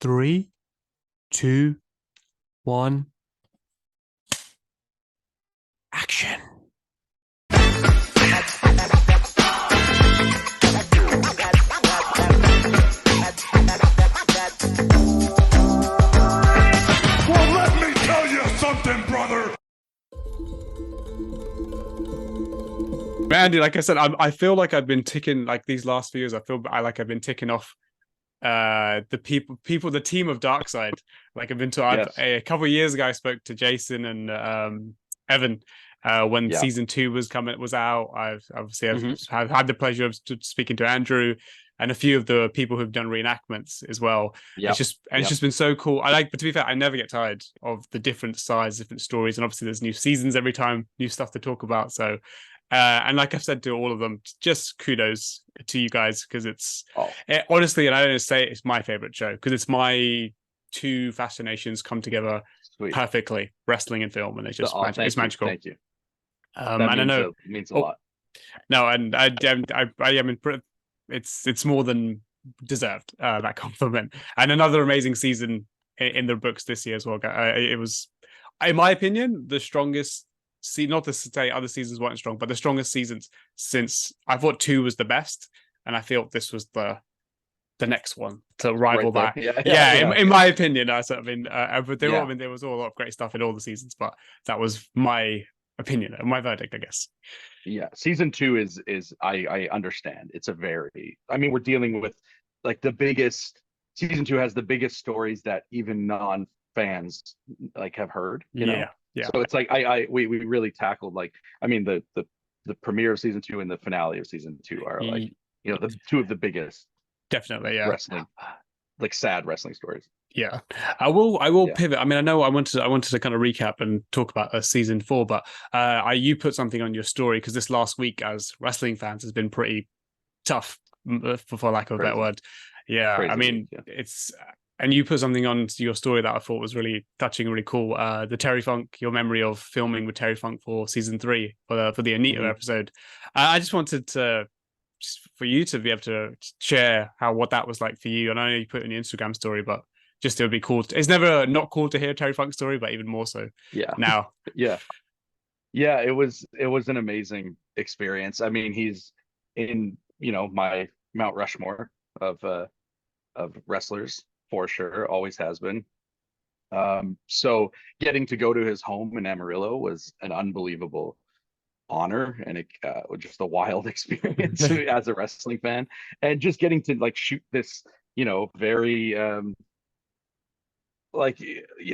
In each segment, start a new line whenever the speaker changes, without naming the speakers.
3, 2, 1. Action.
Well, let me tell you something, brother.
Andy, like I said, I feel like I've been ticking, like these last few years, I've been ticking off the the team of Darkside. Like a couple of years ago I spoke to Jason and Evan when season 2 was out. I've had the pleasure of speaking to Andrew and a few of the people who've done reenactments as well. It's just been so cool. But to be fair, I never get tired of the different sides, different stories, and obviously there's new seasons every time, new stuff to talk about. So and like I've said to all of them, just kudos to you guys, because honestly, and I don't say it's my favorite show because it's my two fascinations come together perfectly: wrestling and film, and it's just it's magical.
Thank you.
And I know
it means a lot.
No, and I mean, it's more than deserved, that compliment. And another amazing season in the books this year as well. It was, in my opinion, the strongest. Not to say other seasons weren't strong, but the strongest seasons since I thought 2 was the best, and I feel this was the next one to rival that. In my opinion, but there was all a lot of great stuff in all the seasons, but that was my opinion and my verdict, I guess.
Yeah, season 2 is I understand. It's we're dealing with like the biggest. Season 2 has the biggest stories that even non-fans like have heard. You know. Yeah. So it's like we really tackled the premiere of season 2 and the finale of season 2 are the two of the biggest wrestling, like sad wrestling stories.
Yeah. I will pivot. I mean, I know I wanted to kind of recap and talk about season 4, but you put something on your story because this last week as wrestling fans has been pretty tough, for lack of a better word. Yeah.
Crazy
I mean, it's. And you put something on your story that I thought was really touching, really cool. The Terry Funk, your memory of filming with Terry Funk for season 3 for the Anita episode. I just wanted for you to be able to share what that was like for you. And I know you put it in your Instagram story, but just it would be cool. It's never not cool to hear Terry Funk's story, but even more so now.
Yeah, it was an amazing experience. I mean, he's in my Mount Rushmore of wrestlers. For sure, always has been. So getting to go to his home in Amarillo was an unbelievable honor, and it was just a wild experience as a wrestling fan. And just getting to shoot this, very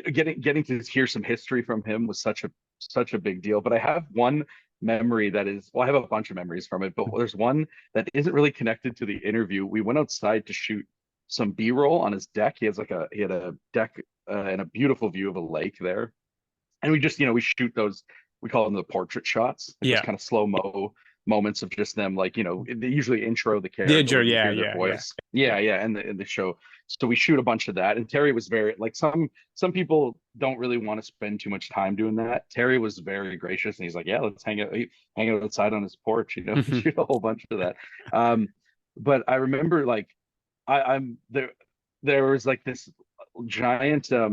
getting to hear some history from him was such a big deal. But I have one memory I have a bunch of memories from it, but there's one that isn't really connected to the interview. We went outside to shoot some B-roll on his deck. He had a deck and a beautiful view of a lake there, and we just we shoot those, we call them the portrait shots, just kind of slow-mo moments of just them, they usually intro the character, their voice, and the show. So we shoot a bunch of that, and Terry was very some people don't really want to spend too much time doing that. Terry was very gracious, and he's like, let's hang out outside on his porch, shoot a whole bunch of that. But I remember I'm there. There was this giant a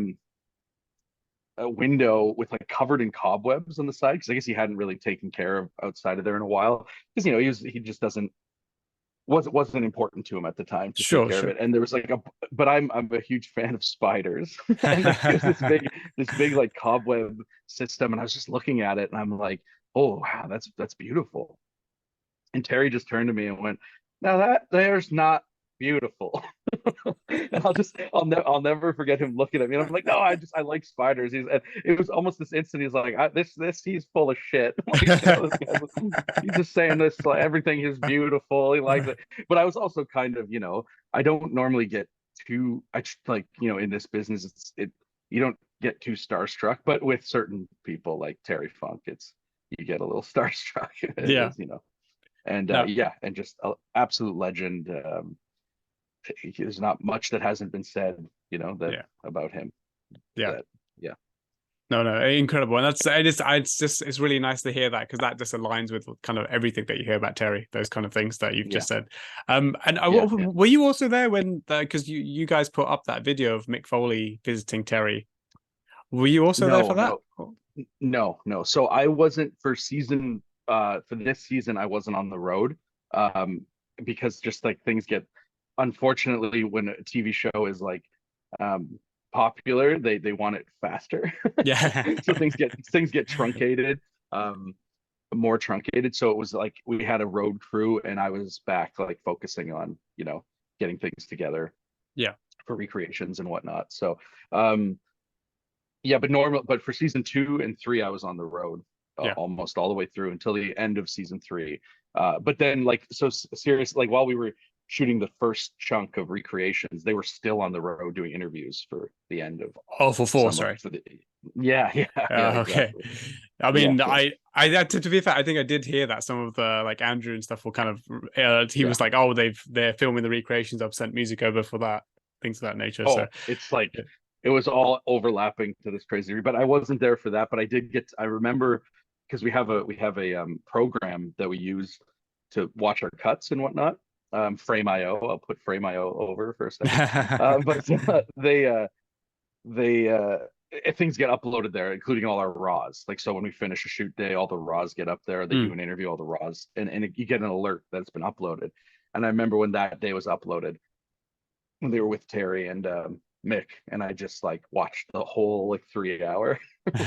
window with covered in cobwebs on the side, because I guess he hadn't really taken care of outside of there in a while, because he just wasn't important to him at the time to take care of it. And there was but I'm a huge fan of spiders, and there's this big cobweb system, and I was just looking at it and I'm like, oh wow, that's beautiful. And Terry just turned to me and went, now there's not beautiful. And I'll never forget him looking at me, and I'm like, no, I like spiders. And it was almost this instant, he's like, he's full of shit. He's just saying this, everything is beautiful, he likes it. But I was also kind of, I don't normally get too, in this business, you don't get too starstruck, but with certain people like Terry Funk, you get a little starstruck. And and just an absolute legend. There's not much that hasn't been said, about him.
No, incredible, and it's really nice to hear that because that just aligns with kind of everything that you hear about Terry. Those kind of things that you've
Yeah,
just said. And
yeah, yeah.
were you also there when because you guys put up that video of Mick Foley visiting Terry? Were you also there for
No,
that?
no, no. So I wasn't for season for this season I wasn't on the road um because just like things get unfortunately when a TV show is like um popular they want it faster.
Yeah.
So things get truncated um more truncated, so it was like we had a road crew and I was back like focusing on getting things together
Yeah.
for recreations and whatnot. So um yeah, but for season 2 and 3, I was on the road
Yeah.
almost all the way through until the end of season 3. But then, like, so serious, like while we were shooting the first chunk of recreations, they were still on the road doing interviews for the end of
Oh, for four,
some of
sorry.
for the. Yeah, yeah,
Okay.
exactly.
I
Yeah,
mean,
yeah,
to be fair, I think I did hear that some of the like Andrew and stuff were kind of he
yeah.
was like, oh, they're filming the recreations. I've sent music over for that, things of that nature. So
Oh, it's like it was all overlapping to this crazy, but I wasn't there for that. But I did get. I remember because we have a program that we use to watch our cuts and whatnot. Frame.io. I'll put Frame.io over for a second. But they things get uploaded there, including all our raws. Like so, when we finish a shoot day, all the raws get up there. They do
Mm.
an interview, all the raws, and you get an alert that it's been uploaded. And I remember when that day was uploaded when they were with Terry and Mick, and I just like watched the whole like 3 hour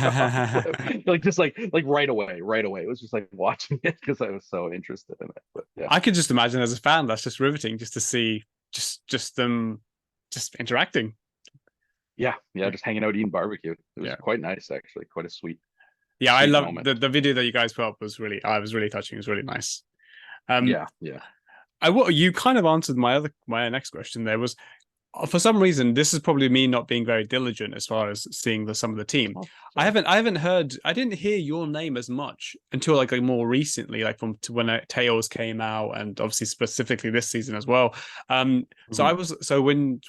raw clip, like just like right away, right away. It was just like watching it because I was so interested in it. But yeah,
I could just imagine as a fan, that's just riveting, just to see just them just interacting.
yeah, yeah,
Yeah.
just hanging out eating barbecue. It was
Yeah.
quite nice actually, quite a sweet,
Yeah, I
sweet
love
moment.
the video that you guys put up was really touching. It was really nice. Um,
Yeah, yeah.
you kind of answered my next question. There was for some reason this is probably me not being very diligent as far as seeing some of the team.
Oh, sorry.
I didn't hear your name as much until like more recently, like from when Tails came out, and obviously specifically this season as well. So
Mhm.
I was so when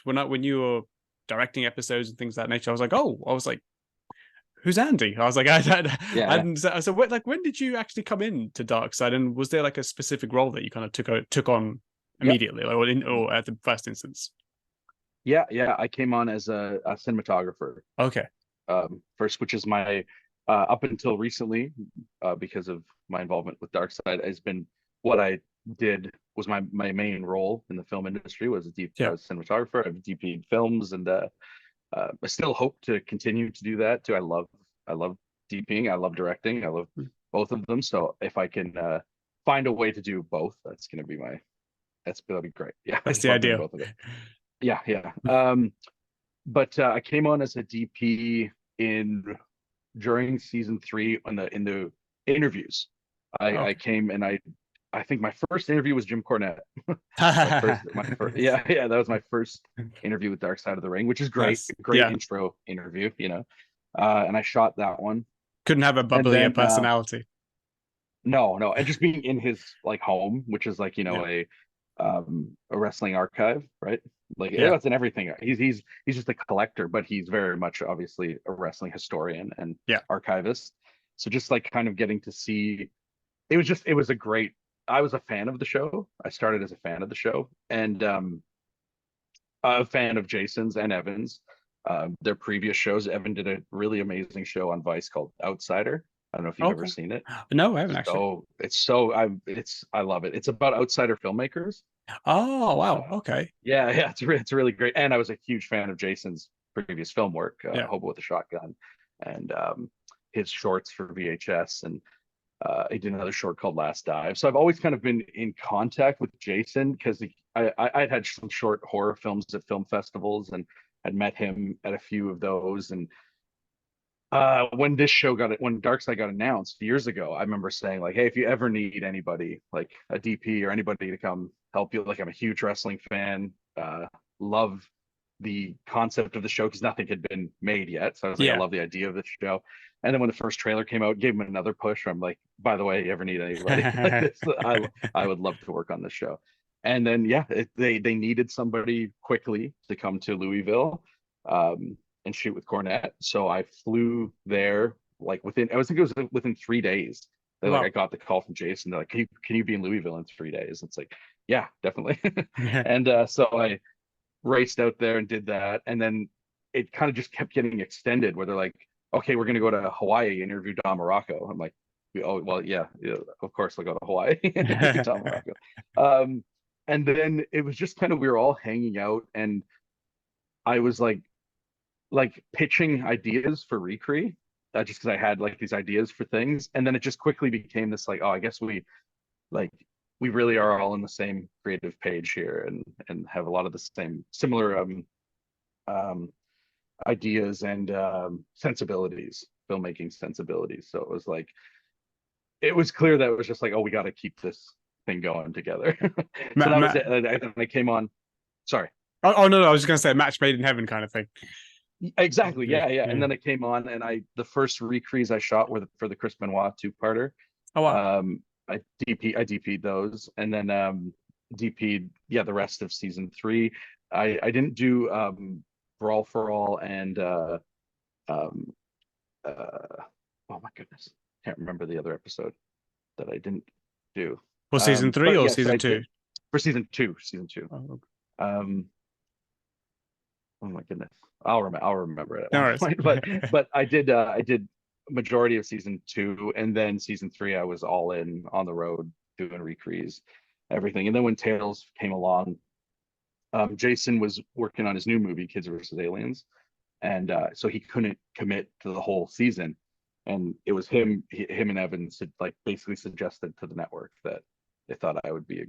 you were directing episodes and things of that nature, I was like, who's Andy? I was like,
Yeah,
and so when did you actually come in to Dark Side, and was there like a specific role that you kind of took on
yeah,
immediately, or at the first instance?
yeah. I came on as a cinematographer
Okay.
first, which is my up until recently, because of my involvement with Darkside, has been what I did was my main role in the film industry was
Yeah.
cinematographer. I've DP'd films, and I still hope to continue to do that too. I love DPing, I love directing, I love both of them. So if I can find a way to do both, that'll be great. Yeah, I
That's
just
the
love doing
idea.
both of it. Yeah, yeah. But I came on as a DP in during season 3 in the interviews. I
Okay.
came and I think my first interview was Jim Cornette. My first yeah, that was my first interview with Dark Side of the Ring, which is great,
Nice.
great
Yeah.
intro interview. And I shot that one.
Couldn't have a
And
bubblier
then
personality.
no, and just being in his like home, which is like
Yeah.
a wrestling archive, right? Like
Yeah.
it's in everything. He's just a collector, but he's very much obviously a wrestling historian and
Yeah.
archivist. So just like kind of getting to see it was a great. I was a fan of the show. I started as a fan of the show, and a fan of Jason's and Evan's. Their previous shows, Evan did a really amazing show on Vice called Outsider. I don't know if you've ever
Okay.
seen it.
No, I haven't actually.
I love it. It's about outsider filmmakers.
Oh,
Uh,
wow. Okay.
yeah, it's really great. And I was a huge fan of Jason's previous film work,
Yeah.
Hobo with a Shotgun, and his shorts for VHS, and he did another short called Last Dive. So I've always kind of been in contact with Jason because I'd had some short horror films at film festivals and had met him at a few of those. And when when Darkside got announced years ago, I remember saying like, hey, if you ever need anybody like a DP or anybody to come help you, like I'm a huge wrestling fan, love the concept of the show because nothing had been made yet. So I was like, I
Yeah.
love the idea of the show. And then when the first trailer came out, gave him another push. I'm like, by the way, you ever need anybody like this? I would love to work on this show. And then yeah, they needed somebody quickly to come to Louisville. and shoot with Cornette. So I flew there like I think it was within 3 days. They like I
Well,
got the call from Jason. They're like, can you be in Louisville in 3 days? It's like, yeah, definitely.
yeah.
And so I raced out there and did that, and then it kind of just kept getting extended. Where they're like, okay, we're gonna go to Hawaii, interview Don Morocco. I'm like, oh well, yeah, of course I'll go to Hawaii and interview Don Morocco. Um, and then it was just kind of we were all hanging out, and I was like pitching ideas for Recre, just because I had like these ideas for things, and then it just quickly became this like, oh, I guess like we really are all on the same creative page here, and have a lot of the same similar um, ideas and sensibilities, filmmaking sensibilities. So it was like it was clear that it was just like, oh, we got to keep this thing going together. So
Matt,
that was
Matt.
it. I came on. Sorry.
Oh, no, no, I was just gonna say match made in heaven kind of thing.
Exactly.
Yeah,
Yeah, yeah. And
yeah.
then I came on, and the first recrees I shot were for the Chris Benoit two-parter.
Oh wow.
Um, I DP'd those, and then DP'd the rest of season three. I didn't do Brawl for All and um uh oh my goodness, can't remember the other episode that I didn't do.
For season three
But
or
yes, I
season
did
two?
for season two. Season two.
Oh,
Um, oh my goodness, I'll remember it at
no
one
worries.
point. But I did majority of season two, and then season three I was all in on the road doing recrees, everything. And then when Tails came along, Jason was working on his new movie Kids versus Aliens, and so he couldn't commit to the whole season. And it was him and Evan like basically suggested to the network that they thought I would be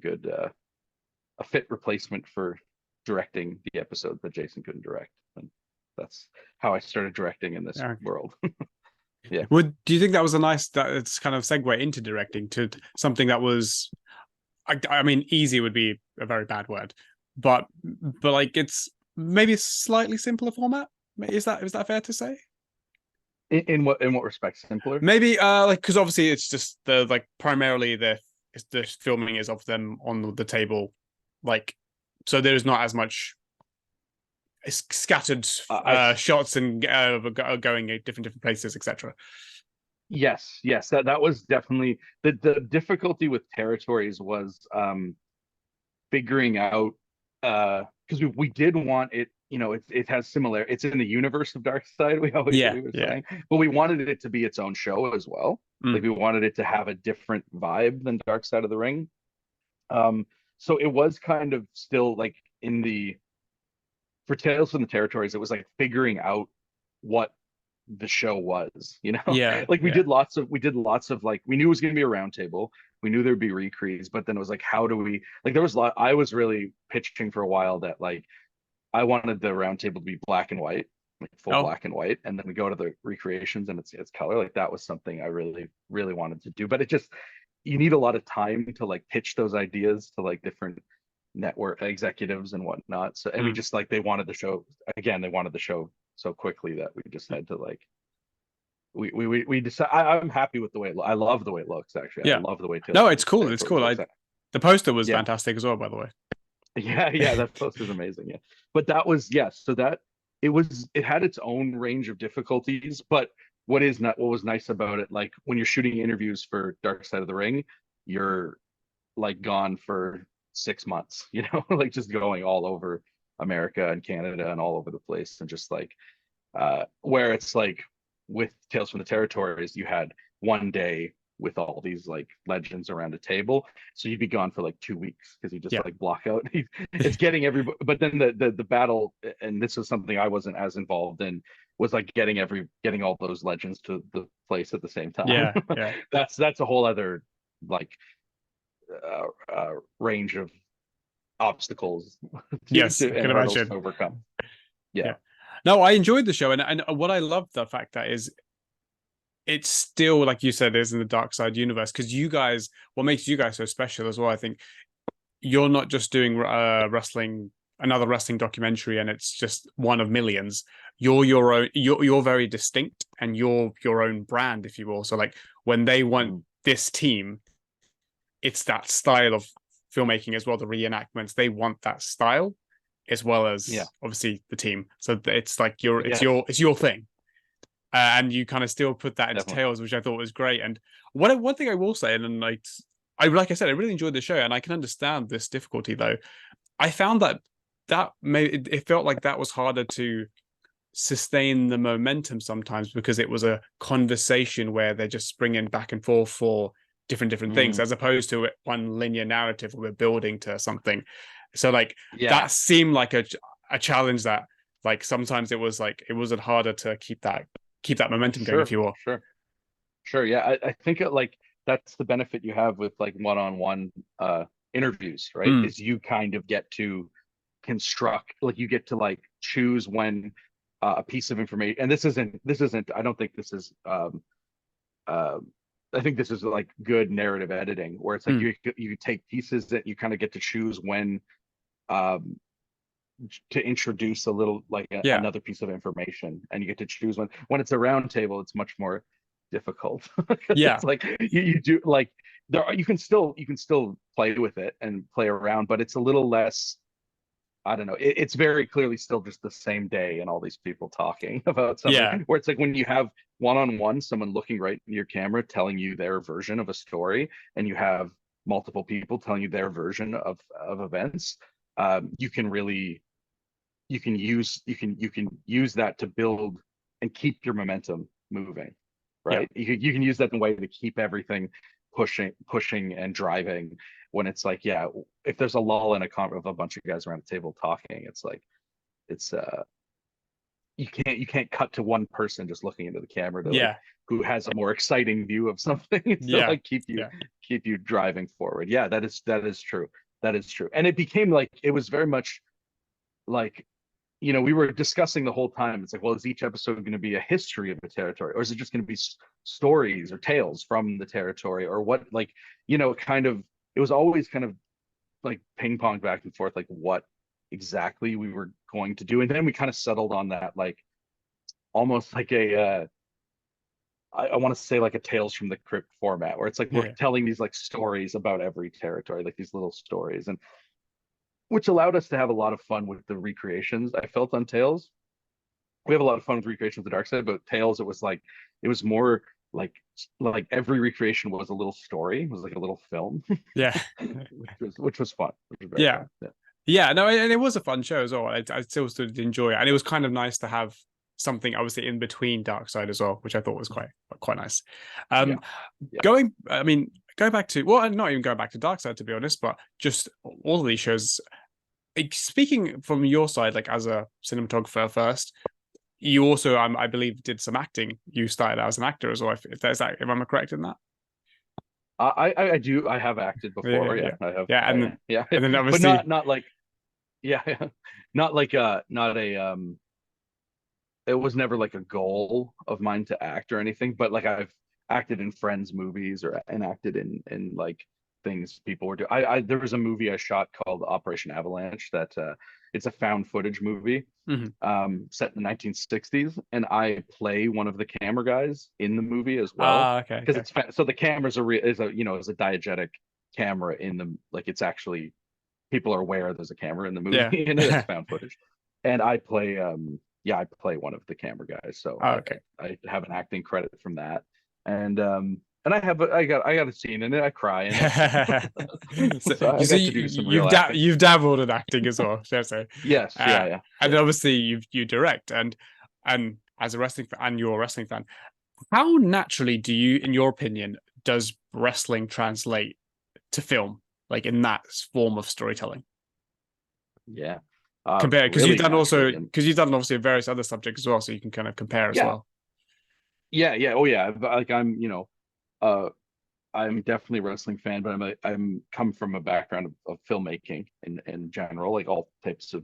a fit replacement for directing the episode that Jason couldn't direct. And that's how I started directing in this
Yeah.
world. Yeah.
Do you think that was a nice that it's kind of segue into directing to something that was I mean easy would be a very bad word, but like it's maybe a slightly simpler format? Is that fair to say?
In what respect simpler?
Maybe like because obviously it's just the like primarily the filming is of them on the table, like so there's not as much scattered
I
shots and going at different places, etc.
Yes, that was definitely the difficulty with territories was figuring out because we did want it, it has similar, it's in the universe of Dark Side,
Yeah,
we were
yeah.
saying, but we wanted it to be its own show as well. Like
Mm.
we wanted it to have a different vibe than Dark Side of the Ring. So it was kind of still like in the for Tales from the Territories, it was like figuring out what the show was,
Yeah,
like
yeah.
we did lots of like we knew it was going to be a roundtable, we knew there'd be recrees, but then it was like how do we like there was a lot. I was really pitching for a while that like I wanted the roundtable to be black and white, like full
Oh,
black and white, and then we go to the recreations and it's color. Like that was something I really really wanted to do, but it just you need a lot of time to like pitch those ideas to like different network executives and whatnot. So and we
mm.
just like they wanted the show again. They wanted the show so quickly that we just had to like we decide. I'm happy with the way I love the way it looks. Actually, I
Yeah.
love the way Tales
No,
from
it's
the
cool. It's
Territories
cool.
looks.
The poster was
Yeah,
fantastic as well, by the way.
yeah. That poster's amazing. Yeah, but that was yes. So that it had its own range of difficulties. But what was nice about it, like when you're shooting interviews for Dark Side of the Ring, you're like gone for 6 months, like just going all over America and Canada and all over the place, and just like where it's like with Tales from the Territories, you had one day with all these like legends around a table, so you'd be gone for like 2 weeks because you just
Yeah.
like block out. It's getting everybody, but then the battle, and this was something I wasn't as involved in, was like getting all those legends to the place at the same time.
Yeah, yeah.
That's a whole other like range of obstacles
Yes, I
and
can
hurdles to
imagine.
overcome. Yeah.
Yeah. No, I enjoyed the show, and what I love the fact that is it's still like you said is in the dark side universe because you guys what makes you guys so special as well I think you're not just doing wrestling another wrestling documentary and it's just one of millions. You're your own, you're very distinct and you're your own brand, if you will. So like when they want
Mhm.
this team, it's that style of filmmaking as well, the reenactments, they want that style. as well
Yeah.
as obviously the team. So it's like your
Yes.
it's your thing. And you kind of still put that into
Definitely.
Tales, which I thought was great. And one thing I will say, and then like I said, I really enjoyed the show, and I can understand this difficulty though. I found that made it felt like that was harder to sustain the momentum sometimes because it was a conversation where they're just springing back and forth for different things,
Mm.
as opposed to one linear narrative where we're building to something. So like
Yeah.
that seemed like a challenge that like sometimes it was like it wasn't harder to keep that momentum going, if
Sure.
you will.
Sure. Sure. Yeah. I think like that's the benefit you have with like one-on-one interviews, right?
Mm,
Is you kind of get to construct, like you get to like choose when a piece of information, and this isn't I don't think this is uh, I think this is like good narrative editing where it's like
mm,
you take pieces that you kind of get to choose when um to introduce a little like
yeah,
another piece of information, and you get to choose when it's a round table it's much more difficult because
yeah,
it's like you do like there are, you can still play with it and play around, but it's a little less. I don't know. It's very clearly still just the same day and all these people talking about something.
yeah,
Where it's like when you have one-on-one, someone looking right in your camera telling you their version of a story, and you have multiple people telling you their version of events. You can really you can use that to build and keep your momentum moving,
yeah,
right? You can use that in a way to keep everything pushing and driving. When it's like, yeah, if there's a lull in a con of a bunch of guys around the table talking, it's like it's you can't cut to one person just looking into the camera to like
yeah,
who has a more exciting view of something to
yeah,
like keep you
yeah,
keep you driving forward. Yeah, that is true. That is true. And it became like it was very much like, we were discussing the whole time. It's like, well, is each episode going to be a history of the territory, or is it just going to be stories or tales from the territory, or what? Like, kind of, it was always kind of like ping pong back and forth, like what exactly we were going to do, and then we kind of settled on that, like almost like I want to say like a Tales from the Crypt format, where it's like we're
yeah,
telling these like stories about every territory, like these little stories, and which allowed us to have a lot of fun with the recreations. I felt on Tales we have a lot of fun with recreation of the dark side, but Tales, it was more like every recreation was a little story, it was like a little film,
yeah,
which was fun, which was very
yeah.
fun. Yeah.
Yeah, no, and it was a fun show as well. I still did enjoy it, and it was kind of nice to have something obviously in between Dark Side as well, which I thought was quite nice.
Yeah.
Um,
Yeah.
going back to well, not even going back to Dark Side to be honest, but just all of these shows. Like, speaking from your side, like as a cinematographer first, you also, I believe, did some acting. You started out as an actor as well. If that's that, if I'm correct in that.
I do. I have acted
Yeah,
before. Yeah,
yeah,
I have.
yeah,
Yeah,
and then
but
obviously,
not like, yeah, yeah. Not like not a it was never like a goal of mine to act or anything, but like I've acted in friends movies or and acted in like things people were doing. There was a movie I shot called Operation Avalanche that it's a found footage movie
mhm.
set in the 1960s, and I play one of the camera guys in the movie as well,
Ah, okay,
because
okay,
so the camera's is a diegetic camera in the, like, it's actually, people are aware there's a camera in the
yeah,
movie and it's found footage, and I play I play one of the camera guys, so
oh,
I
okay.
I have an acting credit from that, and I got a scene in it, I cry in it,
So
so
you
I got to
see,
do some real acting.
you've dabbled in acting as well, shall I say?
Yes, yeah, yeah,
And
yeah.
obviously you direct, and as a wrestling fan, and you're a wrestling fan, how naturally do you, in your opinion, does wrestling translate to film, like in that form of storytelling?
Yeah.
Compare,
Really naturally. And
because you've done obviously various other subjects as well, so you can kind of compare as
yeah,
well.
yeah, yeah. Oh yeah. Like uh I'm definitely a wrestling fan, but I'm come from a background of filmmaking in general, like all types of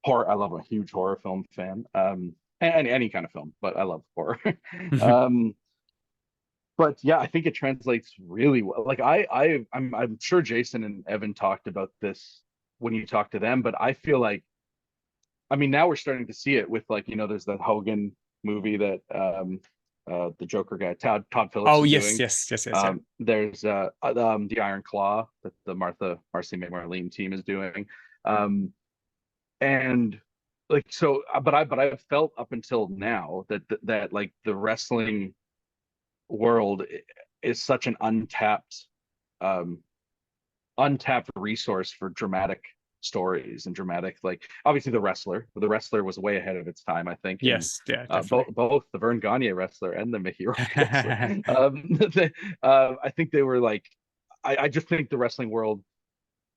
horror. I love, a huge horror film fan. And any kind of film, but I love horror. um, but yeah, I think it translates really well. Like I'm sure Jason and Evan talked about this when you talk to them, but I feel like, I mean, now we're starting to see it with, like, there's that Hogan movie that the Joker guy Todd Phillips
Oh
is
yes,
doing.
yes, yes, yes, yeah,
There's the Iron Claw that the Marcy May Marlene team is doing. Um, And like so, but I've felt up until now that like the wrestling world is such an um untapped resource for dramatic stories and dramatic, like obviously the wrestler was way ahead of its time, I think. And
Yes, yeah,
both
definitely.
the Vern Gagne wrestler and the Mickey Rourke wrestler, they, I think they were like, I just think the wrestling world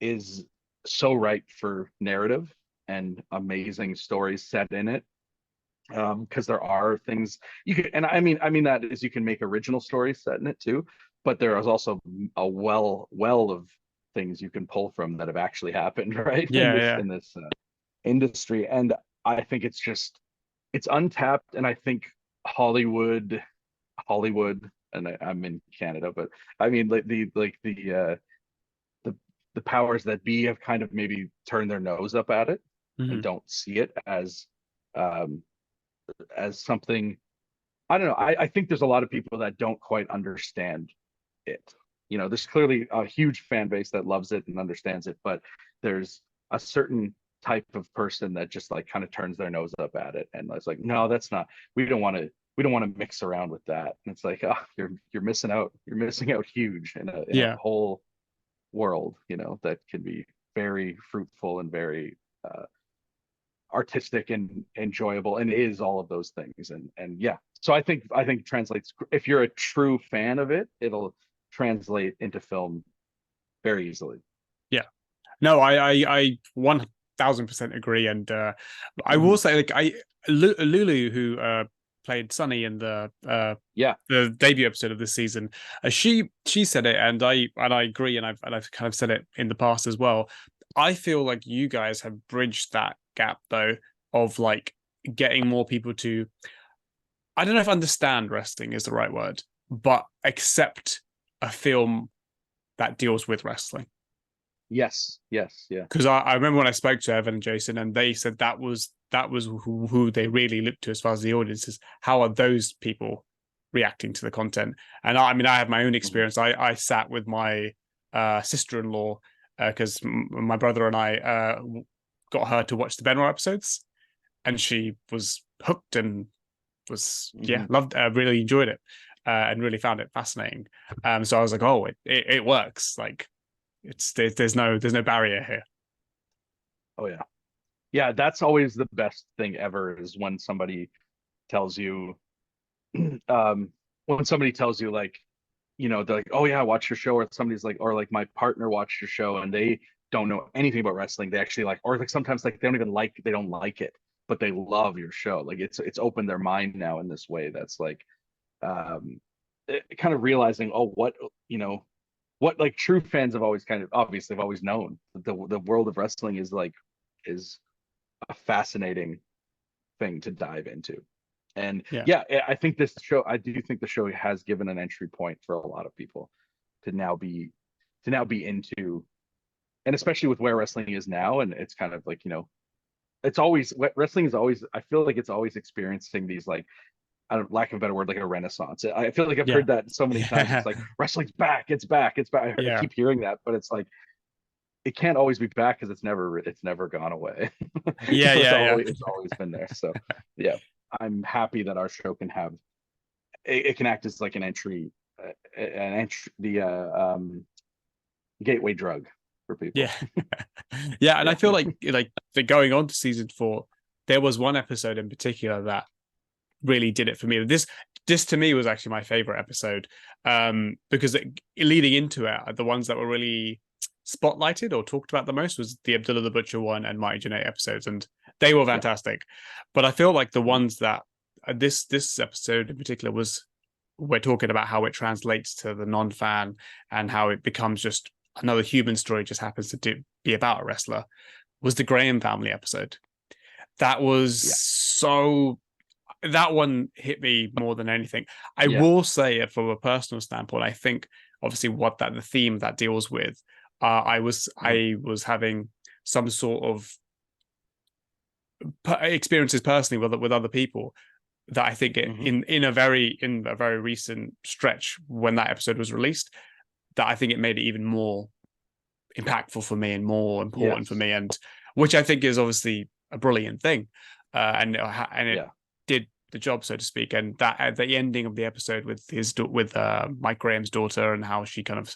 is so ripe for narrative and amazing stories set in it. Because there are things you can, and I mean that is, you can make original stories set in it too, but there is also a well of things you can pull from that have actually happened, right, in
Yeah,
this
yeah.
industry. And I think it's untapped. And I think Hollywood, and I'm in Canada, but I mean the the powers that be have kind of maybe turned their nose up at it and
Hmm.
don't see it um as something. I don't know. I think there's a lot of people that don't quite understand it. There's clearly a huge fan base that loves it and understands it, but there's a certain type of person that just like kind of turns their nose up at it, and it's like, no, that's not. We don't want to mix around with that. And it's like, oh, you're missing out. You're missing out huge in a
Yeah,
whole world, that can be very fruitful and very artistic and enjoyable, and is all of those things. And yeah, so I think translates, if you're a true fan of it, it'll translate into film very easily.
yeah. No, I 1000% agree. And I will
Hmm.
say, like, Lulu, who played Sunny in
Yeah.
the debut episode of this season, she said it, and I agree, and I've kind of said it in the past as well. I feel like you guys have bridged that gap though, of like getting more people to, I don't know if understand wrestling is the right word, but accept a film that deals with wrestling.
Yes. Yes. Yeah.
Because I remember when I spoke to Evan and Jason, and they said that was who they really looked to as far as the audience is. How are those people reacting to the content? And I mean, I have my own
Hmm.
experience. I sat with my sister-in-law because my brother and I got her to watch the Benoit episodes, and she was hooked and was, yeah,
Hmm.
loved, really enjoyed it, and really found it fascinating. So I was like, oh, it works. Like, there's no barrier here.
Oh yeah. Yeah, that's always the best thing ever, is when somebody tells you um like, they're like, oh yeah, I watched your show. Or somebody's like, or like my partner watched your show and they don't know anything about wrestling. They actually like, or like sometimes like they don't like it, but they love your show. Like it's opened their mind now in this way. That's like, kind of realizing, oh, what like true fans have always kind of, obviously have always known that the world of wrestling is a fascinating thing to dive into. And
Yeah,
yeah, I do think the show has given an entry point for a lot of people to now be into, and especially with where wrestling is now. And it's kind of like, it's always, wrestling is always, I feel like it's always experiencing these like, I don't, lack of a better word, like a renaissance. I feel like I've
yeah,
heard that so many times. It's
yeah,
like, wrestling's back, it's back, it's back. I
yeah,
keep hearing that, but it's like, it can't always be back because it's never gone away.
yeah,
it's
yeah, yeah,
always it's always been there. So yeah, I'm happy that our show can have it can act as like the gateway drug for people.
yeah, yeah. And I
Yeah.
feel like going on to season 4, there was one episode in particular that really did it for me. This to me was actually my favorite episode, because leading into it, the ones that were really spotlighted or talked about the most was the Abdullah the Butcher one and Mighty Janae episodes, and they were
Yeah.
fantastic. But I feel like the
Mhm.
ones that this episode in particular was, we're talking about how it translates to the non-fan and how it becomes just another human story, just happens to be about a wrestler, was the Graham family episode. That was
Yeah.
so, that one hit me more than anything. I
Yeah.
will say, from a personal standpoint, I think obviously what that the theme that deals with,
Mhm.
I was having some sort of experiences personally with other people that I think
Mhm.
in a very recent stretch when that episode was released, that I think it made it even more impactful for me and more important for
Yes.
me, and which I think is obviously a brilliant thing, and it
Yeah.
did the job, so to speak. And that at the ending of the episode with Mike Graham's daughter, and how she kind of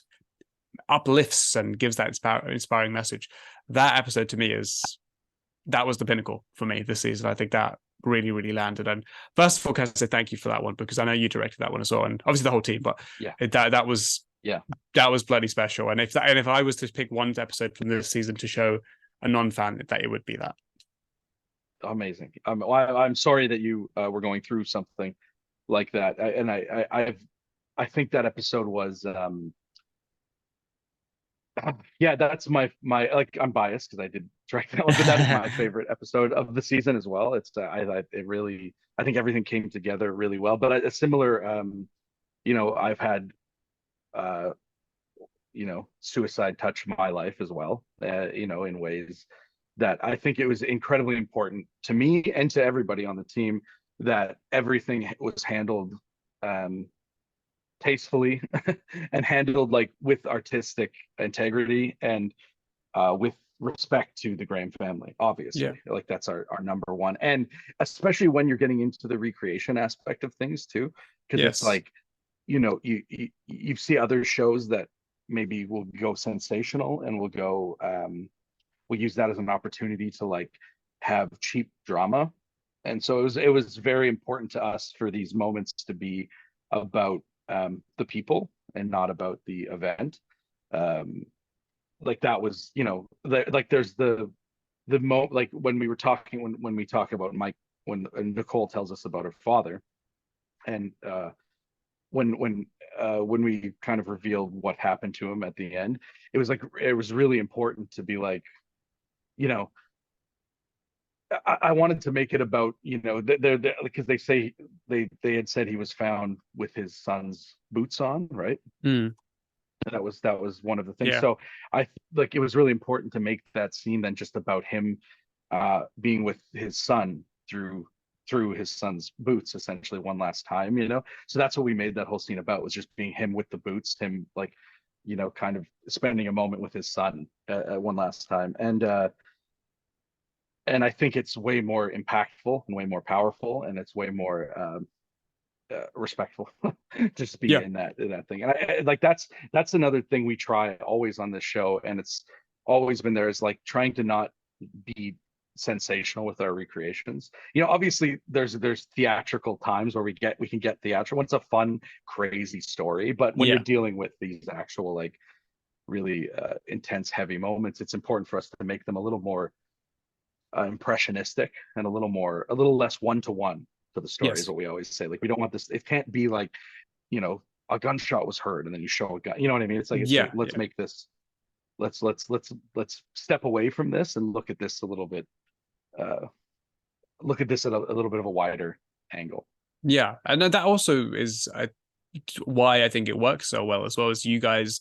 uplifts and gives that inspiring message. That episode to me that was the pinnacle for me this season. I think that really, really landed. And first of all, can I say thank you for that one, because I know you directed that one as well, and obviously the whole team. But
Yeah.
that was
Yeah.
that was bloody special. And if I was to pick one episode from this season to show a non-fan, that it would be that.
Amazing. I'm sorry that you were going through something like that. I think that episode was yeah, that's my like, I'm biased because I did direct that one, but that is my favorite episode of the season as well. It's it really, I think everything came together really well. But a similar I've had uh suicide touch my life as well, in ways that I think it was incredibly important to me and to everybody on the team that everything was handled tastefully and handled like with artistic integrity and with respect to the Graham family, obviously.
Yeah.
Like that's our number one. And especially when you're getting into the recreation aspect of things too, because it's
Yes.
like, you see other shows that maybe will go sensational and will go we'll use that as an opportunity to like have cheap drama. And so it was very important to us for these moments to be about the people and not about the event. Like that was, like there's like when we were talking, when we talk about Mike, when Nicole tells us about her father, and when we kind of revealed what happened to him at the end, it was really important to be like, you know, I wanted to make it about, they're because they say they had said he was found with his son's boots on, right?
Mm.
And that was one of the things.
Yeah.
So I like it was really important to make that scene then just about him being with his son through his son's boots essentially one last time, so that's what we made that whole scene about, was just being him with the boots, him like, kind of spending a moment with his son one last time. And I think it's way more impactful and way more powerful, and it's way more respectful just be
Yeah.
in that thing. And like that's another thing we try always on this show, and it's always been there, is like trying to not be sensational with our recreations. Obviously there's theatrical times where we can get theatrical when it's a fun crazy story, but when you're
Yeah.
dealing with these actual like really intense heavy moments, it's important for us to make them a little more impressionistic and a little less one-to-one to the story, is
Yes.
what we always say. Like, we don't want this, it can't be like, a gunshot was heard and then you show a gun, you know what I mean? It's like,
Yeah.
let's
Yeah.
make this, let's step away from this and look at this a little bit, look at this at a little bit of a wider angle.
Yeah. And that also is why I think it works so well, as well as you guys.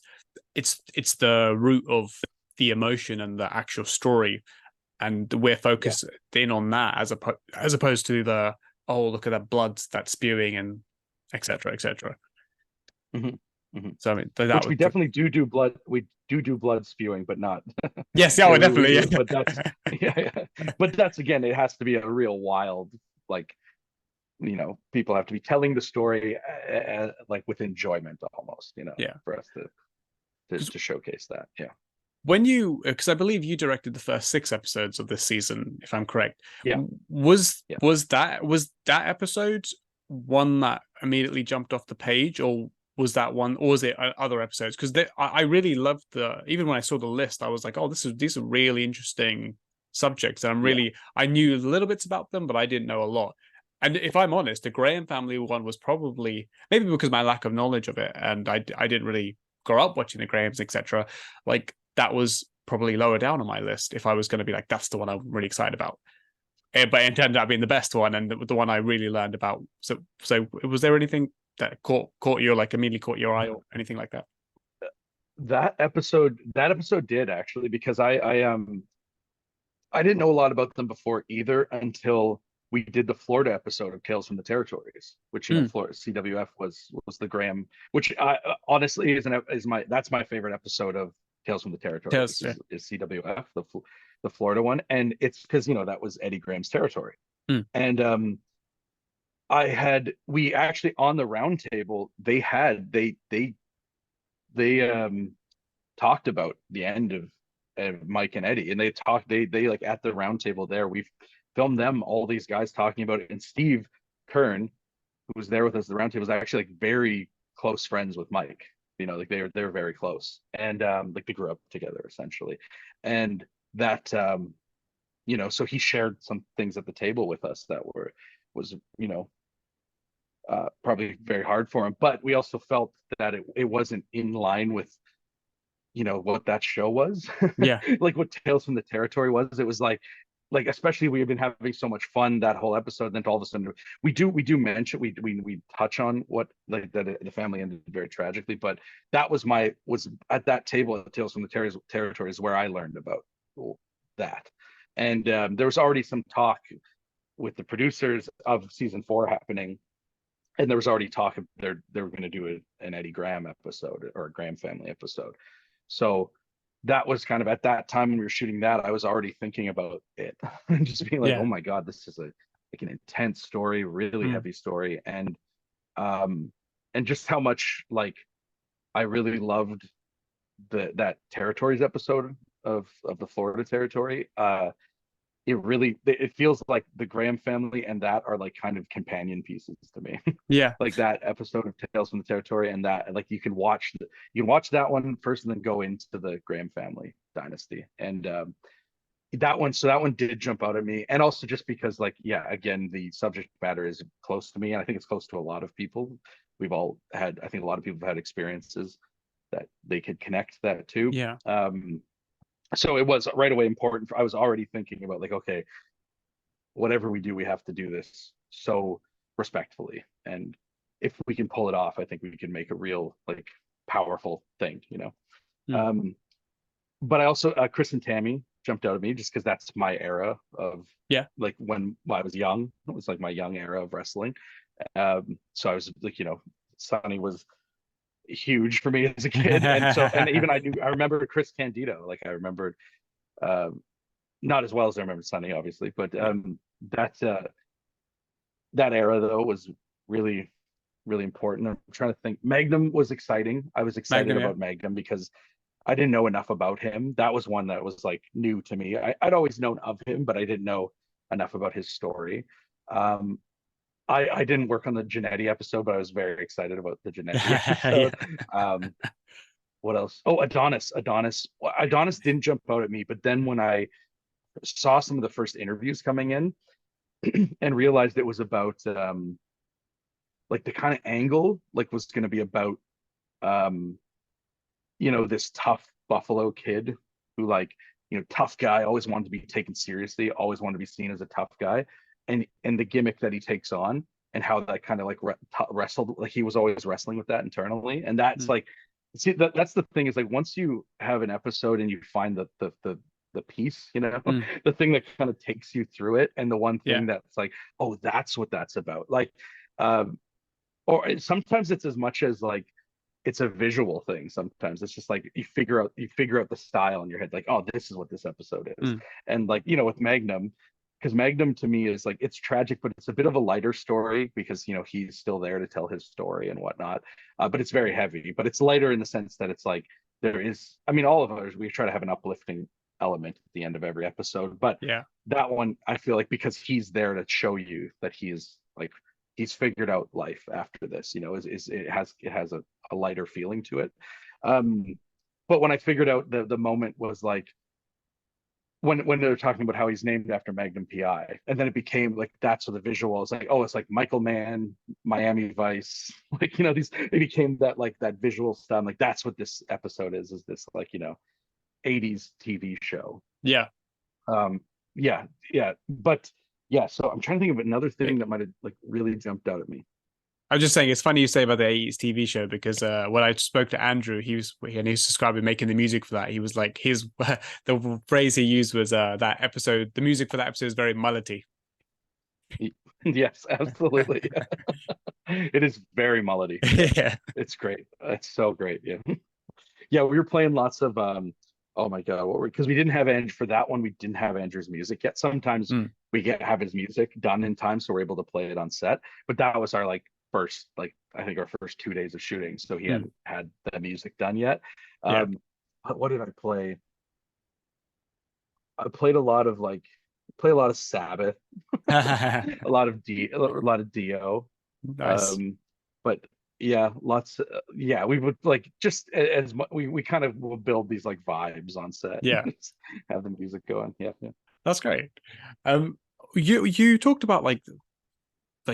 It's the root of the emotion and the actual story, and we're focused in on that as opposed to the, oh, look at that blood that's spewing and etc. etc.
Mm-hmm. Mm-hmm.
So I mean that
Which
was
we definitely do blood, we do blood spewing, but not
yes, yeah,
we
definitely,
do, but
yeah.
that's yeah. But that's, again, it has to be a real wild, like, people have to be telling the story like with enjoyment almost,
Yeah.
for us to showcase that. Yeah.
When you, because I believe you directed the first 6 episodes of this season, if I'm correct,
Yeah.
was
Yeah.
that episode one that immediately jumped off the page, or was that one, or was it other episodes? Because I really loved even when I saw the list, I was like, oh, these are really interesting subjects, and I knew little bits about them, but I didn't know a lot. And if I'm honest, the Graham family one was probably, maybe because my lack of knowledge of it, and I didn't really grow up watching the Grahams, etc. Like, that was probably lower down on my list if I was going to be like, that's the one I'm really excited about. But it ended up being the best one, and the one I really learned about. So was there anything that caught you, like immediately caught your eye, or anything like that?
That episode did, actually, because I didn't know a lot about them before either, until we did the Florida episode of Tales from the Territories, which, Florida CWF was the Graham, which I honestly that's my favorite episode of Tales from the Territory,
Tales,
which
yeah.
is CWF, the Florida one, and it's because that was Eddie Graham's territory.
Mm.
And we actually on the round table they talked about the end of Mike and Eddie, and they like at the round table there. We filmed them, all these guys talking about it, and Steve Kern, who was there with us at the round table, was actually like very close friends with Mike. Like they're very close, and like they grew up together essentially, and that so he shared some things at the table with us that was probably very hard for him, but we also felt that it wasn't in line with what that show was.
Yeah.
Like what Tales from the Territory was. It was like especially we have been having so much fun that whole episode, and then all of a sudden we do mention we touch on what like that the family ended very tragically, but that was at that table at Tales from the Territory is where I learned about that. And there was already some talk with the producers of season 4 happening, and there was already talk of they were going to do an Eddie Graham episode or a Graham family episode. So that was kind of at that time when we were shooting that, I was already thinking about it and just being like,
Yeah.
oh my God, this is like an intense story, really heavy story. And just how much like I really loved that Territories episode of the Florida Territory. It feels like the Graham family and that are like kind of companion pieces to me.
Yeah.
Like that episode of Tales from the Territory, and that like you can watch that one first and then go into the Graham family dynasty. And that one did jump out at me, and also just because like again the subject matter is close to me, and I think it's close to a lot of people. I think a lot of people have had experiences that they could connect that to.
Yeah.
So it was right away important. I was already thinking about like, okay, whatever we do, we have to do this so respectfully, and if we can pull it off, I think we can make a real like powerful thing.
Mm.
But I also Chris and Tammy jumped out at me just because that's my era of
Yeah.
like when I was young. It was like my young era of wrestling. So I was like, Sonny was huge for me as a kid, and even I remember Chris Candido. Like I remembered not as well as I remember Sonny, obviously, but
Yeah.
that that era though was really really important. I'm trying to think. Magnum was exciting. I was excited
Magnum, yeah.
about Magnum because I didn't know enough about him. That was one that was like new to me. I'd always known of him, but I didn't know enough about his story. I didn't work on the Genetti episode, but I was very excited about the Genetti
Yeah.
episode. What else? Oh, Adonis. Adonis didn't jump out at me, but then when I saw some of the first interviews coming in and realized it was about like the kind of angle like was going to be about um this tough Buffalo kid who like tough guy, always wanted to be taken seriously, always wanted to be seen as a tough guy, and the gimmick that he takes on, and how that kind of like wrestled, like he was always wrestling with that internally. And that's
Mm.
like, see, that's the thing is like once you have an episode and you find the piece,
Mm.
the thing that kind of takes you through it, and the one
Yeah.
thing that's like, oh, that's what that's about. Like um or sometimes it's as much as like it's a visual thing. Sometimes it's just like you figure out the style in your head, like, oh, this is what this episode is.
Mm.
And like with Magnum, because Magnum to me is like, it's tragic, but it's a bit of a lighter story because he's still there to tell his story and whatnot. But it's very heavy, but it's lighter in the sense that it's like there is, I mean, all of ours we try to have an uplifting element at the end of every episode, but
Yeah.
that one I feel like because he's there to show you that he's figured out life after this, is it has a lighter feeling to it. But when I figured out the moment was like when they're talking about how he's named after Magnum PI, and then it became like that's what the visual is like. Oh, it's like Michael Mann, Miami Vice, like these. It became that like that visual stuff. Like that's what this episode is this like 80s TV show.
Yeah.
Yeah, but yeah. So I'm trying to think of another thing that might have like really jumped out at me.
I'm just saying it's funny you say about the 80s TV show because when I spoke to Andrew, he was describing making the music for that. He was like the phrase he used was that episode, the music for that episode is very mullety.
Yes, absolutely. It is very mullety.
Yeah.
It's great. It's so great. Yeah. Yeah, we were playing lots of oh my god, what were because we didn't have Andrew for that one, we didn't have Andrew's music yet. Sometimes
Mm,
we get have his music done in time, so we're able to play it on set. But that was our like first, like I think our first 2 days of shooting, so he
mm,
hadn't had the music done yet.
yeah.
But what did I play? I played a lot of like play a lot of Sabbath, a lot of Dio.
Nice.
Um, but yeah, lots. Yeah, we would like just as much. We kind of will build these like vibes on set,
Yeah,
have the music going. Yeah, yeah.
that's great. Um, you talked about like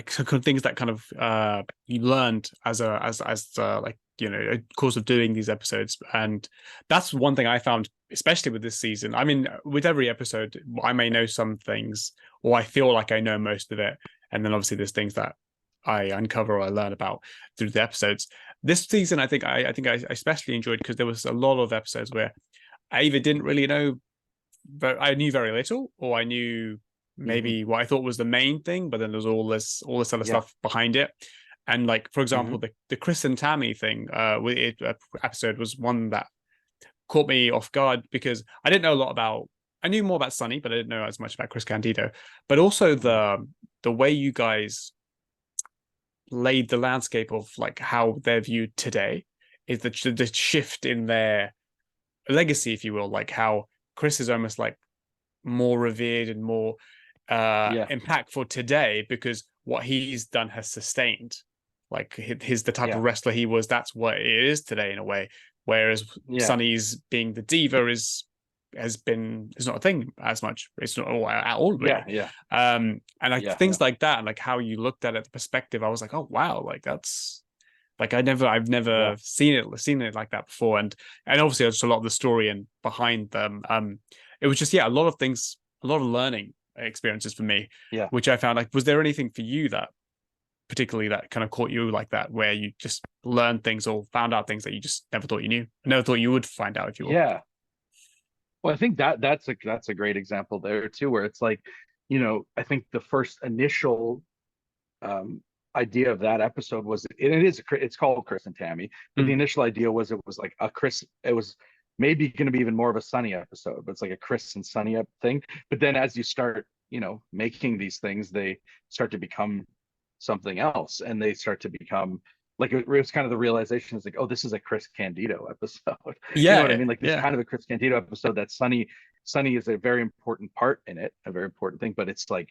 some kind of things that kind of you learned as a as like a course of doing these episodes, and that's one thing I found, especially with this season. I mean, with every episode I may know some things, or I feel like I know most of it, and then obviously there's things that I uncover or I learn about through the episodes. This season I think I especially enjoyed because there was a lot of episodes where I either didn't really know, but I knew very little, or I knew
Hmm.
maybe what I thought was the main thing, but then there's all this other
Yeah.
stuff behind it. And like for
Hmm.
example, the Chris and Tammy thing, episode was one that caught me off guard because I didn't know a lot about. I knew more about Sunny, but I didn't know as much about Chris Candido. But also
Hmm.
the way you guys laid the landscape of like how they're viewed today is the shift in their legacy, if you will, like how Chris is almost like more revered and more
Yeah.
impactful today because what he's done has sustained. Like his the type of
Yeah.
wrestler he was, that's what it is today in a way. Whereas
Yeah.
Sonny's being the diva is not a thing as much. It's not at all
Yeah.
really.
Yeah.
And like
Yeah. Yeah.
things like that, and like how you looked at it, the perspective, I was like, oh wow, like that's like I've
Yeah.
never seen it like that before, and obviously there's a lot of the story and behind them. It was just, yeah, a lot of things, a lot of learning experiences for me,
Yeah.
which I found. Like, was there anything for you that particularly that kind of caught you like that, where you just learned things or found out things that you just never thought you knew, never thought you would find out, if you will?
Yeah. Well, I think that's a great example there too, where it's like, I think the first initial um, idea of that episode was it's called Chris and Tammy, but the
Mm,
initial idea was it was like a Chris. It was maybe going to be even more of a Sunny episode, but it's like a Chris and Sunny up thing. But then as you start, making these things, they start to become something else, and they start to become like it was kind of the realization is like, oh, this is a Chris Candido episode. You know what I
yeah,
mean? Like this
yeah,
kind of a Chris Candido episode that Sunny is a very important part in it, a very important thing, but it's like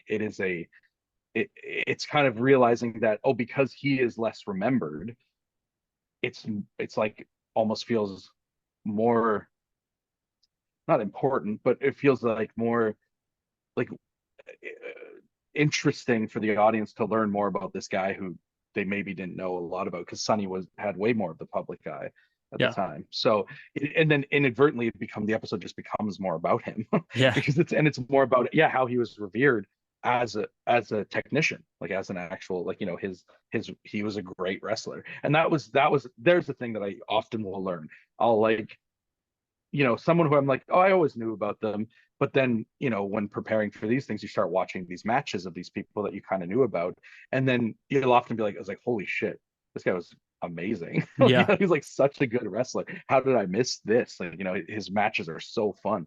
it's kind of realizing that, oh, because he is less remembered, it's like almost feels more not important, but it feels like more like interesting for the audience to learn more about this guy who they maybe didn't know a lot about, because Sonny was had way more of the public eye at the
yeah,
time. So and then inadvertently the episode just becomes more about him
yeah,
because it's more about, yeah, how he was revered as a technician, like as an actual, like, his he was a great wrestler. And that was there's the thing that I often will learn. I'll like, someone who I'm like, oh, I always knew about them. But then, when preparing for these things, you start watching these matches of these people that you kind of knew about. And then you'll often be like, I was like, holy shit, this guy was amazing. Like,
yeah.
he's like such a good wrestler. How did I miss this? Like, his matches are so fun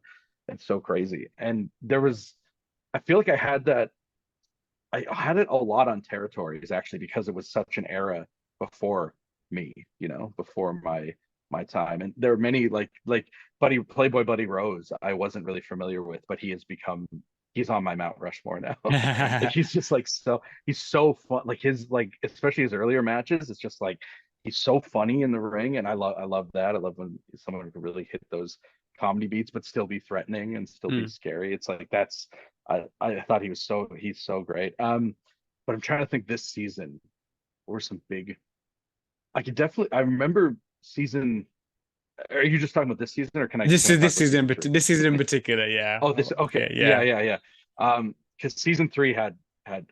and so crazy. And I feel like I had it a lot on territories actually, because it was such an era before me, before my time. And there are many like Playboy Buddy Rose I wasn't really familiar with, but he's on my Mount Rushmore now. Like he's just like he's so fun. Like his like especially his earlier matches, it's just like he's so funny in the ring, and I love that. I love when someone can really hit those comedy beats but still be threatening and still be
Mm.
scary. It's like I thought he's so great. But I'm trying to think this season were some big. I remember season. Are you just talking about this season, or can I
This
can I
is
talk about season three?
this season in particular, yeah.
Oh, this
Oh,
okay.
yeah,
Yeah,
yeah.
yeah, yeah. Because season three had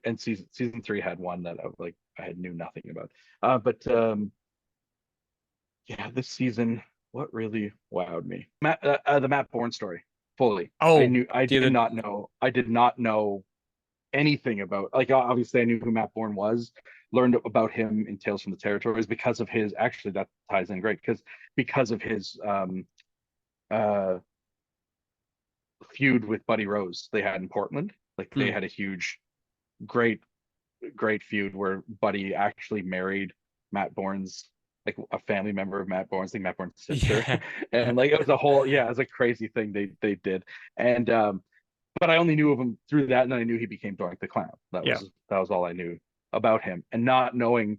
and season three had one that I had knew nothing about. But yeah, this season, what really wowed me? The Matt Bourne story fully.
Oh,
I
yeah,
did not know anything about, like, obviously I knew who Matt Bourne was, learned about him in Tales from the Territories because of his, actually that ties in great because of his uh feud with Buddy Rose they had in Portland. Like they
Hmm.
had a huge, great, great feud where Buddy actually married Matt Bourne's, like a family member of Matt Bourne's, like Matt Bourne's sister.
Yeah.
And like it was a whole, yeah, it was a crazy thing they did. And but I only knew of him through that, and then I knew he became Doink the Clown.
Yeah.
That was all I knew about him. And not knowing,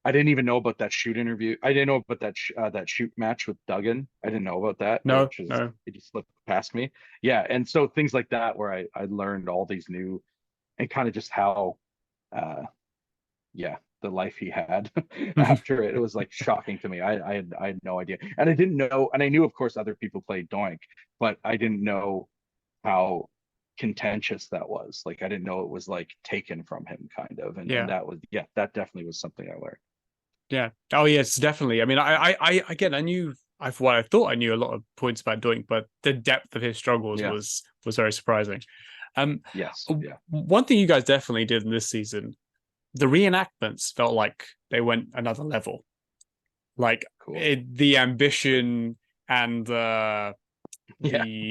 I didn't even know about that shoot interview. I didn't know about that shoot match with Duggan. I didn't know about that,
No,
which is,
no.
it just slipped past me. Yeah, and so things like that where I learned all these new, and kind of just how uh yeah, the life he had after it. It was like shocking to me. I had no idea, and I didn't know, and I knew of course other people played Doink, but I didn't know how contentious that was. Like I didn't know it was like taken from him kind of, and
Yeah.
that was, yeah, that definitely was something I learned.
Yeah. Oh, yes, definitely. I mean, again, I knew, I thought I knew a lot of points about Doink, but the depth of his struggles
Yeah.
was very surprising. Um,
Yes. Yeah.
One thing you guys definitely did in this season, the reenactments felt like they went another level. Like
Cool.
the ambition and
Yeah.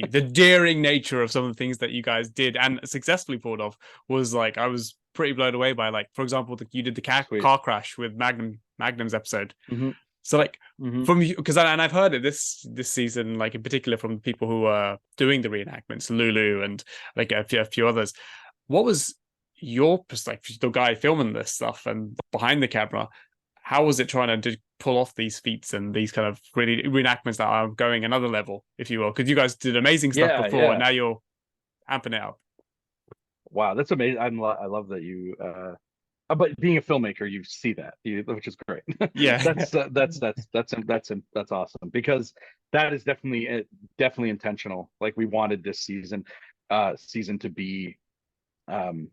the daring nature of some of the things that you guys did and successfully pulled off was like, I was pretty blown away by, like, for example, you did the
Sweet.
car crash with Magnum's episode.
Mm-hmm.
So like,
Mm-hmm.
from you, because and I've heard it this season, like in particular from people who are doing the reenactments, Lulu and like a few others. What was your perspective, the guy filming this stuff and behind the camera? How was it trying to pull off these feats and these kind of really reenactments that are going another level, if you will? Because you guys did amazing stuff
Yeah.
before, and
Yeah.
now you're amping it up.
Wow, that's amazing. I love that you but being a filmmaker, you see that, which is great.
Yeah.
That's awesome, because that is definitely intentional. Like we wanted this season to be, um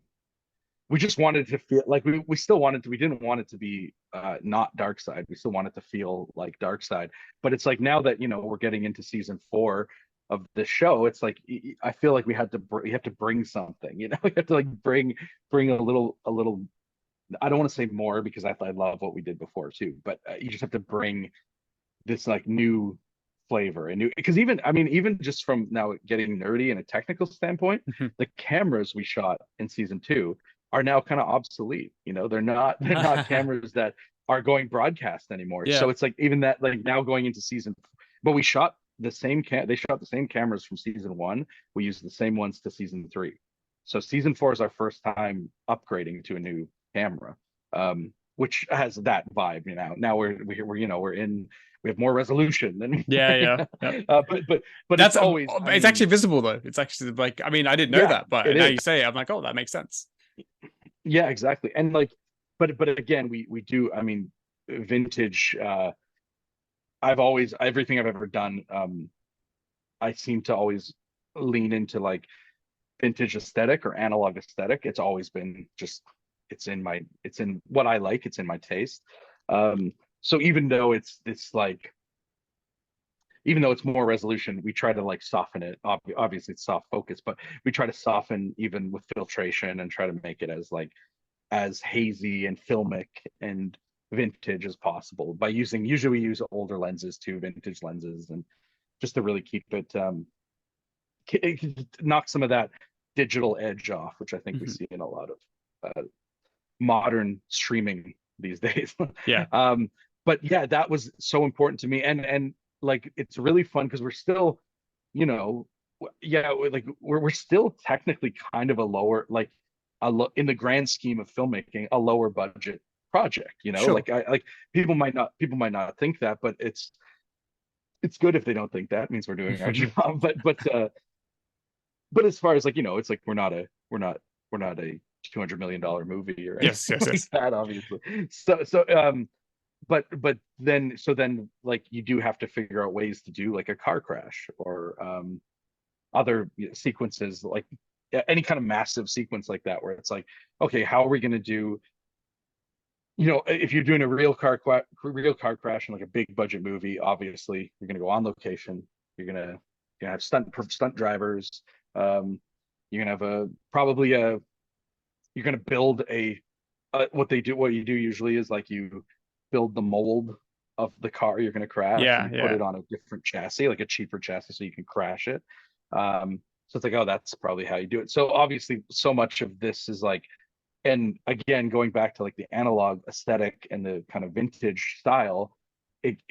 we just wanted to feel like we still wanted to, we didn't want it to be not dark side. We still want it to feel like dark side. But it's like now that, we're getting into season 4 of the show, it's like I feel like we have to bring something, we have to like bring a little, I don't want to say more because I love what we did before too, but you just have to bring this like new flavor and new, because even, I mean, even just from now getting nerdy in a technical standpoint, the cameras we shot in season 2 are now kind of obsolete. They're not cameras that are going broadcast anymore.
Yeah.
So it's like even that, like now going into season, but we shot they shot the same cameras from season 1. We used the same ones to season 3. So season 4 is our first time upgrading to a new camera, which has that vibe. Now we're in, we have more resolution than
Yeah, yeah, yeah.
but it's
That's
always, I
it's actually
mean,
visible though. It's actually like, I mean, I didn't know
yeah,
that, but
it
now
is.
you say it, I'm like, oh, that makes sense.
Yeah, exactly. And like, but again, we do, I mean, vintage, I've always, everything I've ever done, I seem to always lean into like vintage aesthetic or analog aesthetic. It's always been just, it's in what I like, it's in my taste. So even though it's more resolution, we try to like soften it. Obviously, it's soft focus, but we try to soften even with filtration and try to make it as hazy and filmic and vintage as possible by usually we use older lenses too, vintage lenses, and just to really keep it, knock some of that digital edge off, which I think we
Mhm.
see in a lot of modern streaming these days.
Yeah.
um, but yeah, that was so important to me, and like it's really fun because we're still, you know, yeah, like we're still technically kind of a lower, like in the grand scheme of filmmaking, a lower budget project.
Sure.
Like people might not think that, but it's good if they don't think that. It means we're doing our job. But as far as like, it's like we're not a $200 million movie or
Yes,
anything
yes,
like
yes.
that, obviously. But then like you do have to figure out ways to do like a car crash or other sequences, like any kind of massive sequence like that, where it's like, okay, how are we going to do, if you're doing a real car crash in like a big budget movie, obviously you're going to go on location. You're gonna have stunt drivers. You're gonna have probably a you're going to build what you do usually is like you build the mold of the car you're going to crash and
Yeah,
you put
yeah.
it on a different chassis, like a cheaper chassis, so you can crash it. So it's like, oh, that's probably how you do it. So obviously, so much of this is like, and again, going back to like the analog aesthetic and the kind of vintage style,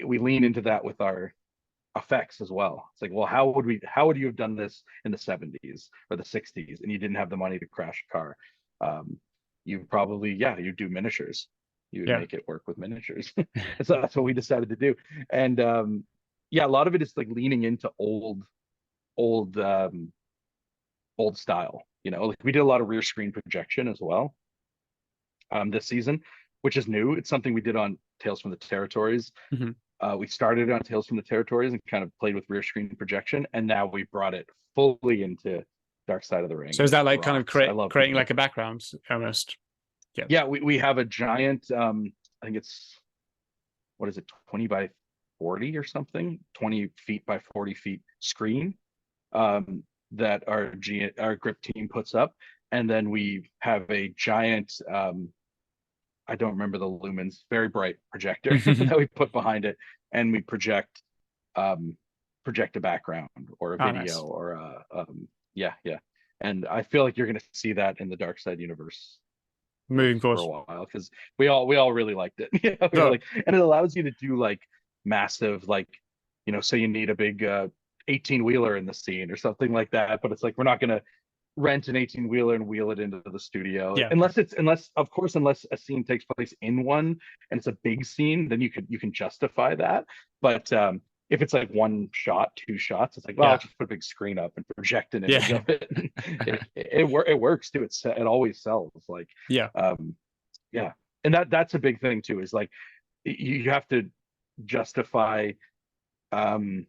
we lean into that with our effects as well. It's like, well, how would you have done this in the 70s or the 60s and you didn't have the money to crash a car? You probably, yeah, you do miniatures. You would
Yeah.
make it work with miniatures. So that's what we decided to do. And yeah, a lot of it is like leaning into old old style. You know, like we did a lot of rear screen projection as well this season, which is new. It's something we did on Tales from the Territories.
Hmm.
We started on Tales from the Territories and kind of played with rear screen projection, and now we brought it fully into Dark Side of the Ring,
So
and
is
it
that like kind of
rocks. I love
creating
doing
like
it.
a background almost? Yeah.
Yeah, we have a giant, I think it's, what is it, 20 by 40 or something, 20 feet by 40 feet screen, that our grip team puts up, and then we have a giant, I don't remember the lumens, very bright projector that we put behind it, and we um, project a background or a
Oh,
video
nice.
or yeah, yeah. And I feel like you're going to see that in the Dark Side universe
Moving
for
forward.
a while, because we all really liked it. Yeah, we were
No,
like, and it allows you to do like massive, like, so you need a big 18 wheeler in the scene or something like that, but it's like we're not going to rent an 18 wheeler and wheel it into the studio,
yeah,
unless a scene takes place in one and it's a big scene, then you can justify that. But if it's like one shot, two shots, it's like, well, I'll
yeah,
just put a big screen up and project an image
yeah,
of it. It works too. It always sells, like,
yeah.
um yeah. And that's a big thing too, is like you have to justify um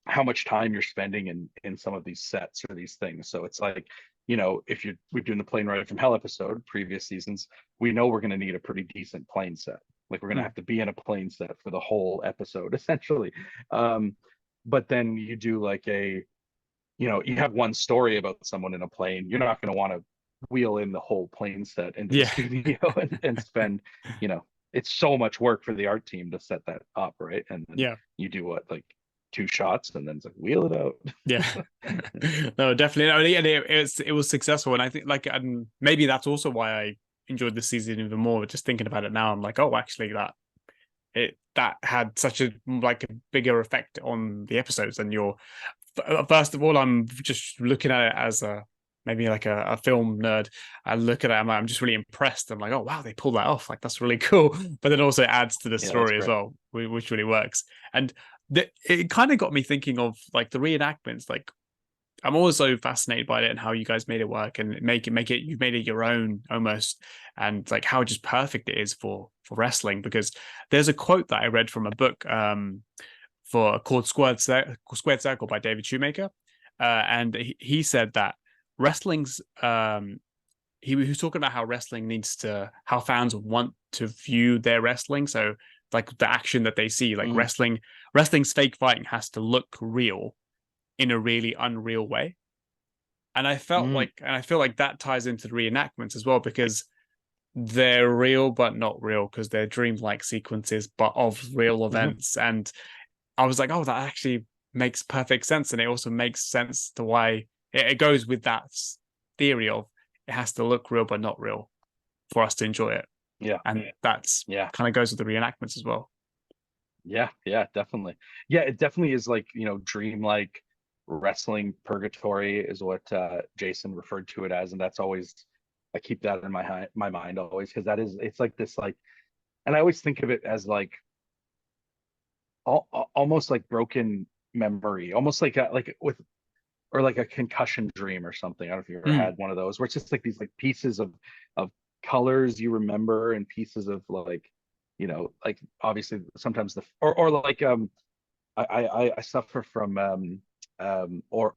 how much time you're spending in some of these sets or these things. So it's like, if we're doing the plane ride from hell episode, previous seasons, we know we're going to need a pretty decent plane set. Like we're going to
Mm.
have to be in a plane set for the whole episode, essentially. But then you do like you have one story about someone in a plane. You're not going to want to wheel in the whole plane set into the
Yeah,
studio and spend, it's so much work for the art team to set that up, right? And then
yeah,
you do what, like two shots, and then it's like wheel it out.
yeah. No, definitely. No, and it was successful, and I think like, and maybe that's also why I enjoyed the season even more. Just thinking about it now, I'm like, oh, actually, that had such a like a bigger effect on the episodes than your. First of all, I'm just looking at it as a maybe like a film nerd. I look at it, I'm just really impressed. I'm like, oh wow, they pulled that off. Like that's really cool. But then also it adds to the
Yeah, that's
story as
great.
well, which really works. And it kind of got me thinking of like the reenactments. Like I'm always so fascinated by it and how you guys made it work and make it you've made it your own almost, and like how just perfect it is for wrestling. Because there's a quote that I read from a book called Squared Circle by David Shoemaker, and he said that wrestling's he was talking about how wrestling how fans want to view their wrestling. So like the action that they see, like
Mm,
wrestling's fake fighting has to look real in a really unreal way.
mm,
And I feel like that ties into the reenactments as well, because they're real but not real, because they're dreamlike sequences but of real
mhm.
events. And I was like, oh, that actually makes perfect sense. And it also makes sense to why it goes with that theory of it has to look real but not real for us to enjoy it.
Yeah,
And that's
yeah,
kind of goes with the reenactments as well.
yeah, yeah, definitely. Yeah, it definitely is like, dreamlike wrestling purgatory is what Jason referred to it as, and that's always, I keep that in my mind always, because it's like this, like, and I always think of it as like almost like broken memory, almost like with, or like a concussion dream or something. I don't know if you ever
Mm.
had one of those, where it's just like these like pieces of colors you remember, and pieces of like, like obviously sometimes or like I suffer from or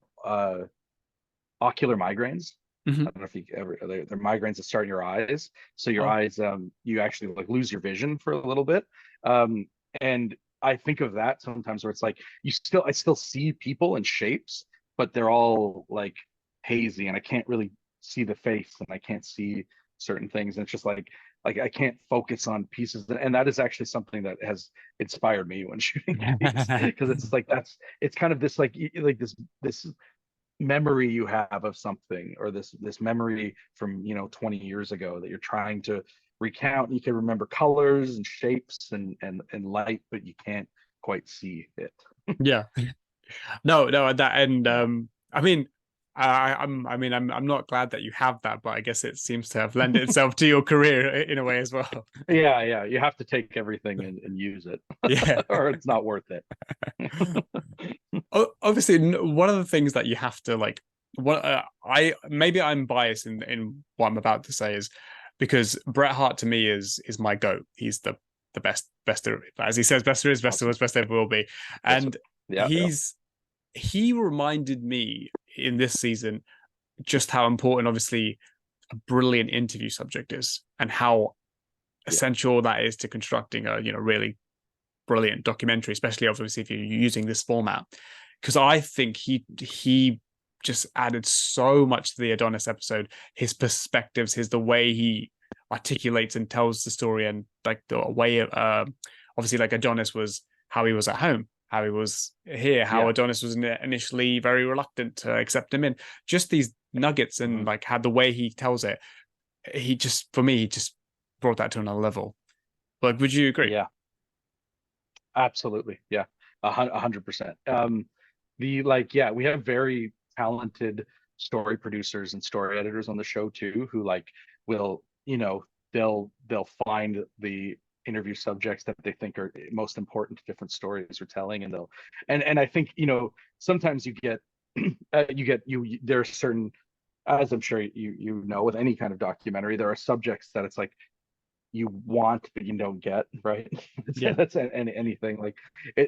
ocular migraines.
Hmm.
I don't know if you ever, they're migraines that start in your eyes. So your
Oh,
eyes, you actually like lose your vision for a little bit. Um, and I think of that sometimes, where it's like I still see people and shapes, but they're all like hazy, and I can't really see the face and I can't see certain things. And it's just like I can't focus on pieces. And that is actually something that has inspired me when shooting these, because it's like it's kind of this like this memory you have of something, or this memory from 20 years ago that you're trying to recount. You can remember colors and shapes and light, but you can't quite see it.
Yeah. No, that and
Yeah.
I mean, I'm not glad that you have that, but I guess it seems to have lent itself to your career in a way as well.
Yeah, you have to take everything and use it,
Yeah.
or it's not worth it.
Obviously, one of the things that you have to like, what I maybe I'm biased in what I'm about to say, is because Bret Hart to me is my goat. He's the best as he says, best there is, best there
Awesome.
was, best there ever will be,
That's
and
yeah, yeah.
he reminded me in this season just how important, obviously, a brilliant interview subject is, and how
Yeah.
essential that is to constructing a really brilliant documentary, especially obviously if you're using this format. Because I think he just added so much to the Adonis episode. His perspectives, the way he articulates and tells the story, and like the way of obviously like Adonis was how he was at home, how he was here, how
Yeah.
Adonis was initially very reluctant to accept him in. Just these nuggets, and like how the way he tells it, he just, for me, he just brought that to another level. Like, would you agree?
Yeah, absolutely. Yeah, 100%. Yeah, we have very talented story producers and story editors on the show too, who like will, they'll find the interview subjects that they think are most important to different stories we're telling, and they'll, and I think, sometimes you get, there are certain, as I'm sure you know, with any kind of documentary, there are subjects that it's like you want but you don't get, right?
Yeah.
That's anything like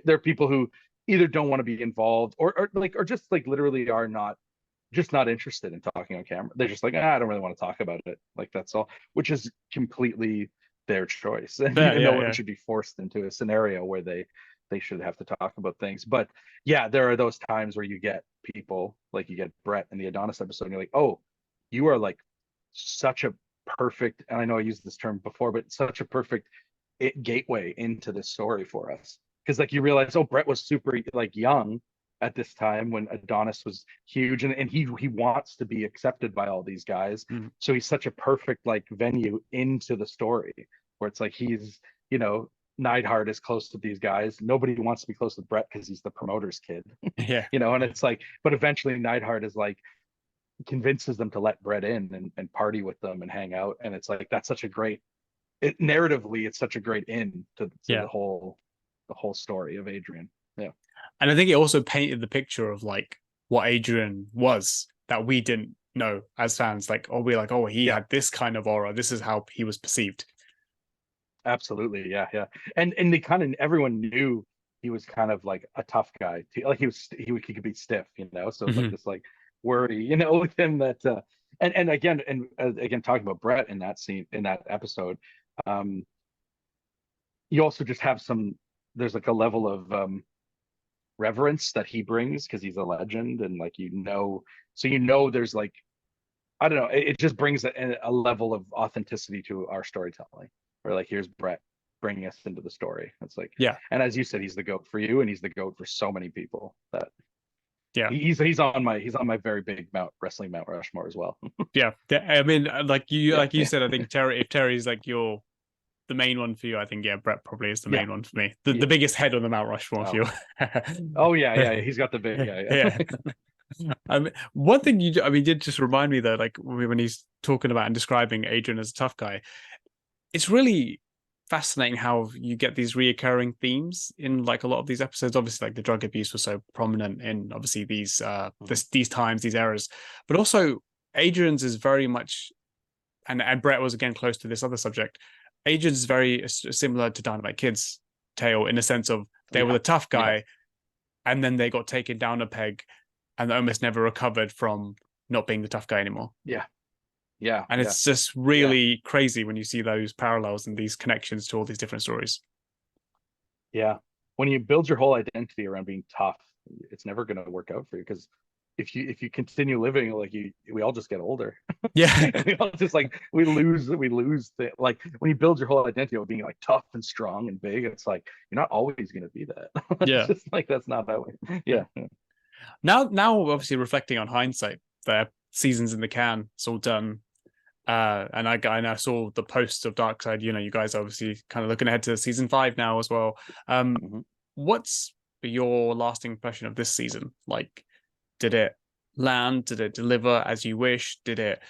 there are people who either don't want to be involved, or just like literally are not, just not interested in talking on camera. They're just like, I don't really want to talk about it, like that's all, which is completely their choice. And
Yeah,
no
yeah,
one
yeah.
should be forced into a scenario where they should have to talk about things. But yeah, there are those times where you get people like, you get Bret in the Adonis episode and you're like, oh, you are like such a perfect, and I know I used this term before, but such a perfect gateway into this story for us. Because like you realize, oh, Bret was super like young at this time when Adonis was huge, and he wants to be accepted by all these guys.
Mm.
So he's such a perfect like venue into the story, where it's like he's, Neidhart is close to these guys. Nobody wants to be close to Bret because he's the promoter's kid.
Yeah.
And it's like, but eventually Neidhart is like, convinces them to let Bret in and party with them and hang out. And it's like, that's such a great, narratively, it's such a great in to
Yeah.
the whole story of Adrian. Yeah.
And I think it also painted the picture of like what Adrian was that we didn't know as fans. Like, oh, we're like, oh, he
Yeah,
had this kind of aura. This is how he was perceived.
absolutely. Yeah, yeah. And they kind of, everyone knew he was kind of like a tough guy. Like he could be stiff, So it's like
Mm-hmm.
this like worry, with him that and again talking about Bret in that scene, in that episode, um you also just have there's like a level of reverence that he brings because he's a legend, and like, so there's like, I don't know, it just brings a level of authenticity to our storytelling, where like, here's Bret bringing us into the story. It's like,
Yeah.
and as you said, he's the goat for you, and he's the goat for so many people, that
Yeah.
he's on my very big Mount Rushmore as well.
Yeah. I mean,
Yeah,
like you
yeah,
said, I think if Terry's like the main one for you, I think, yeah, Bret probably is the
yeah,
main one for me. The
yeah.
biggest head on the Mount Rushmore for
Oh,
you.
oh yeah. He's got the big, yeah,
Yeah.
yeah.
One thing did just remind me though, like when he's talking about and describing Adrian as a tough guy, it's really fascinating how you get these reoccurring themes in like a lot of these episodes. Obviously, like the drug abuse was so prominent in obviously these times, these eras, but also Adrian's is very much, and Bret was again close to this other subject. Adrian's is very similar to Dynamite Kid's tale in the sense of they were
Yeah,
the tough
yeah,
guy, and then they got taken down a peg, and almost never recovered from not being the tough guy anymore.
yeah, yeah,
And
yeah,
it's just
yeah,
really crazy when you see those parallels and these connections to all these different stories.
yeah. When you build your whole identity around being tough, it's never going to work out for you, because if you continue living, like we all just get older.
Yeah.
And we all just like we lose the, like when you build your whole identity of being like tough and strong and big, it's like you're not always going to be that. It's
Yeah.
just like that's not that way. Yeah.
Now obviously reflecting on hindsight, the seasons in the can, it's all done. And I saw the post of Darkside. You guys are obviously kind of looking ahead to season 5 now as well.
Mm-hmm.
What's your lasting impression of this season? Like, did it land? Did it deliver as you wish? Did it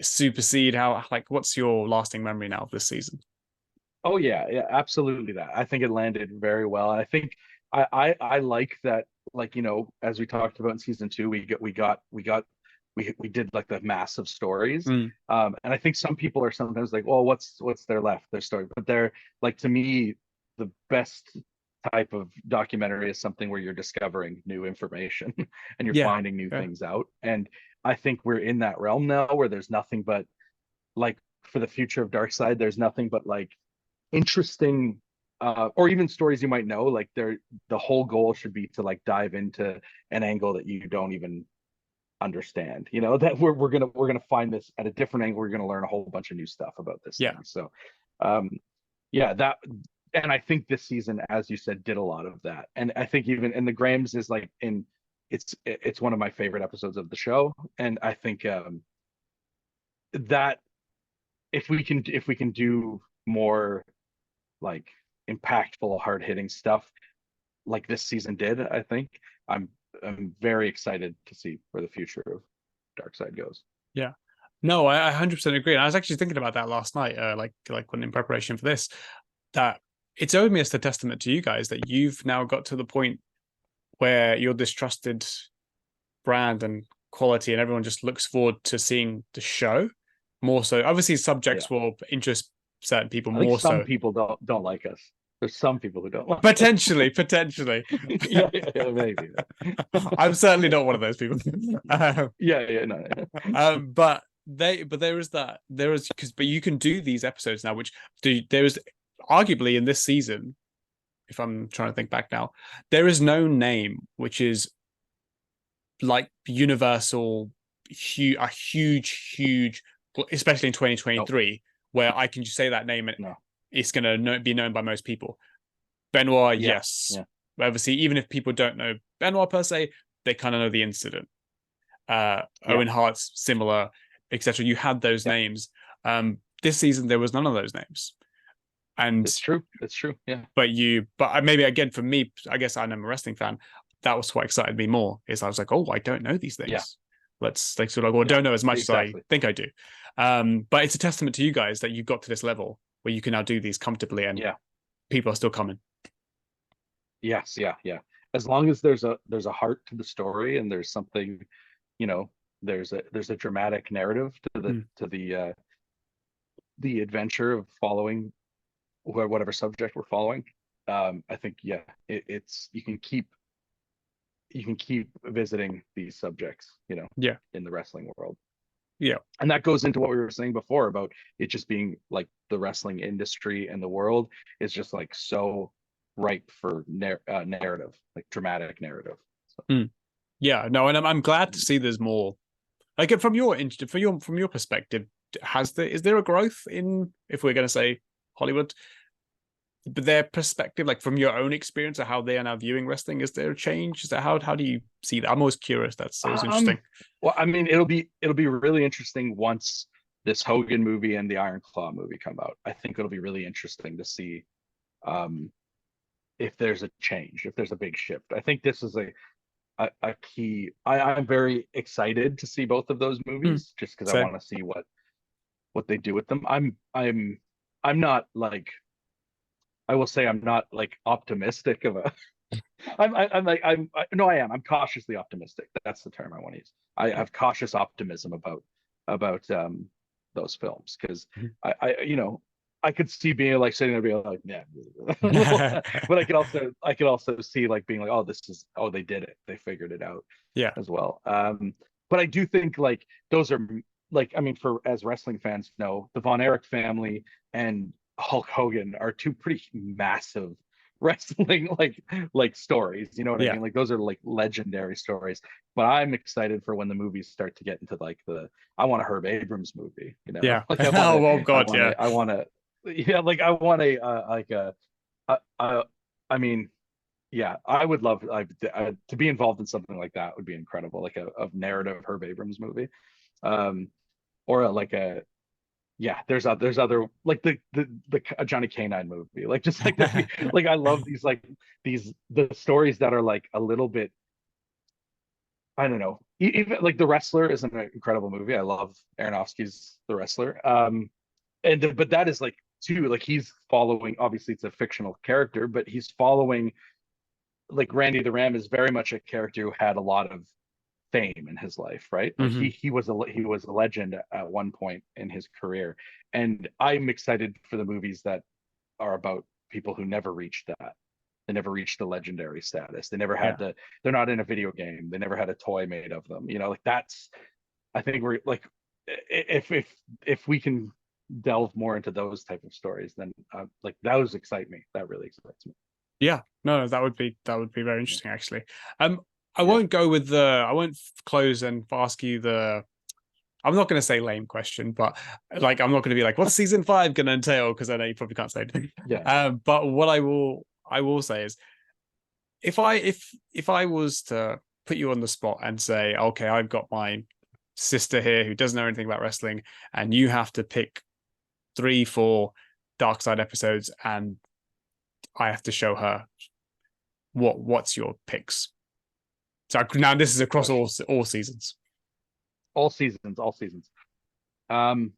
supersede? How, like, what's your lasting memory now of this season?
Oh yeah, yeah, absolutely that. I think it landed very well. I think I like that, like, as we talked about in season 2, we did like the massive stories.
Mm,
And I think some people are sometimes like, well, what's their left, their story. But they're like, to me, the best type of documentary is something where you're discovering new information and you're
yeah,
finding new
yeah,
things out. And I think we're in that realm now where there's nothing but like for the future of Dark Side, there's nothing but like interesting or even stories you might know, like the whole goal should be to like dive into an angle that you don't even understand, that we're gonna find this at a different angle. We're gonna learn a whole bunch of new stuff about this
yeah,
thing. So um yeah, that, and I think this season, as you said, did a lot of that. And I think even in the Grahams is like in it's one of my favorite episodes of the show. And I think that if we can do more like impactful, hard hitting stuff like this season did, I think I'm I'm very excited to see where the future of Dark Side goes.
yeah. No, I 100% agree. And I was actually thinking about that last night, like when in preparation for this, that it's only as a testament to you guys that you've now got to the point where you're this trusted brand and quality, and everyone just looks forward to seeing the show more so. Obviously,
Yeah,
subjects will interest certain people
I think
more
some
so.
people don't like us. There's some people who don't like us.
Potentially.
Yeah, yeah, yeah, maybe.
I'm certainly not one of those people. um,
Yeah, yeah, no.
but there is but you can do these episodes now, which there is arguably in this season, if I'm trying to think back now, there is no name which is like universal, a huge, especially in
Nope,
2023, where I can just say that name and
no.
it's going to be known by most people. Benoit,
Yeah,
yes.
yeah.
Obviously, even if people don't know Benoit per se, they kind of know the incident.
Yeah,
Owen Hart's similar, etc. You had those
yeah.
names. This season there was none of those names, and
It's true. It's true. Yeah,
but maybe again for me, I guess I'm a wrestling fan. That was what excited me more. Is I was like, oh, I don't know these
yeah,
things. Let's like sort of, well,
yeah.
don't know as much as I
Exactly.
think I do. But it's a testament to you guys that you got to this level where you can now do these comfortably, and
Yeah.
people are still coming.
Yes, yeah, yeah. As long as there's a heart to the story and there's something, you know, there's a dramatic narrative to the
Mm,
to the uh the adventure of following whatever subject we're following. I think yeah, it's you can keep visiting these subjects,
yeah,
in the wrestling world.
yeah,
And that goes into what we were saying before about it just being like the wrestling industry and the world is just like so ripe for narrative, like dramatic narrative. So,
mm, yeah. No, and I'm glad to see there's more. Like from your perspective, is there a growth in, if we're going to say Hollywood, but their perspective, like from your own experience of how they are now viewing wrestling, is there a change? Is that how do you see that? I'm always curious. That's always interesting.
um, well, I mean, it'll be really interesting once this Hogan movie and the Iron Claw movie come out. I think it'll be really interesting to see um if there's a change, if there's a big shift. I think this is a key. I'm very excited to see both of those
Mm,
movies just because I
same.
want to see what they do with them. I'm not like, I will say I'm not like optimistic of a I'm like no, I am. I'm cautiously optimistic. That's the term I want to use. I have cautious optimism about those films because I could see being like sitting there being like, yeah. But I could also see like being like, oh, they did it. They figured it out
Yeah,
as well. But I do think like those are like, I mean, for as wrestling fans know, the Von Erich family and Hulk Hogan are two pretty massive wrestling like stories. You know what I
Yeah.
mean? Like those are like legendary stories. But I'm excited for when the movies start to get into like I want a Herb Abrams movie. You know,
Yeah.
like
Oh, oh God, yeah.
I want to, yeah, like I want a like I mean, yeah, I would love to be involved in something like that would be incredible, like a narrative Herb Abrams movie, um, or like a yeah. There's other like the a Johnny Canine movie, like just like that. Like I love these like the stories that are like a little bit. I don't know. Even like The Wrestler is an incredible movie. I love Aronofsky's The Wrestler. And but that is like too like he's following. Obviously, it's a fictional character, but he's following like Randy the Ram is very much a character who had a lot of fame in his life, right? Like
Hmm.
he was a legend at one point in his career, and I'm excited for the movies that are about people who never reached that. They never reached the legendary status. They never
Yeah.
had to. They're not in a video game. They never had a toy made of them. You know, like that's. I think we're like, if we can delve more into those type of stories, then like those excite me. That really excites me.
Yeah. No, that would be very
Yeah.
interesting actually. Um, I
Yeah.
won't go with I won't close and ask you I'm not going to say lame question, but like I'm not going to be like, what's season 5 going to entail? Because I know you probably can't say anything.
Yeah.
But what I will say is if I was to put you on the spot and say, okay, I've got my sister here who doesn't know anything about wrestling, and you have to pick 3, 4 Dark Side episodes, and I have to show her what's your picks. So now this is across
Gosh.
all seasons.
All seasons. All seasons. Um,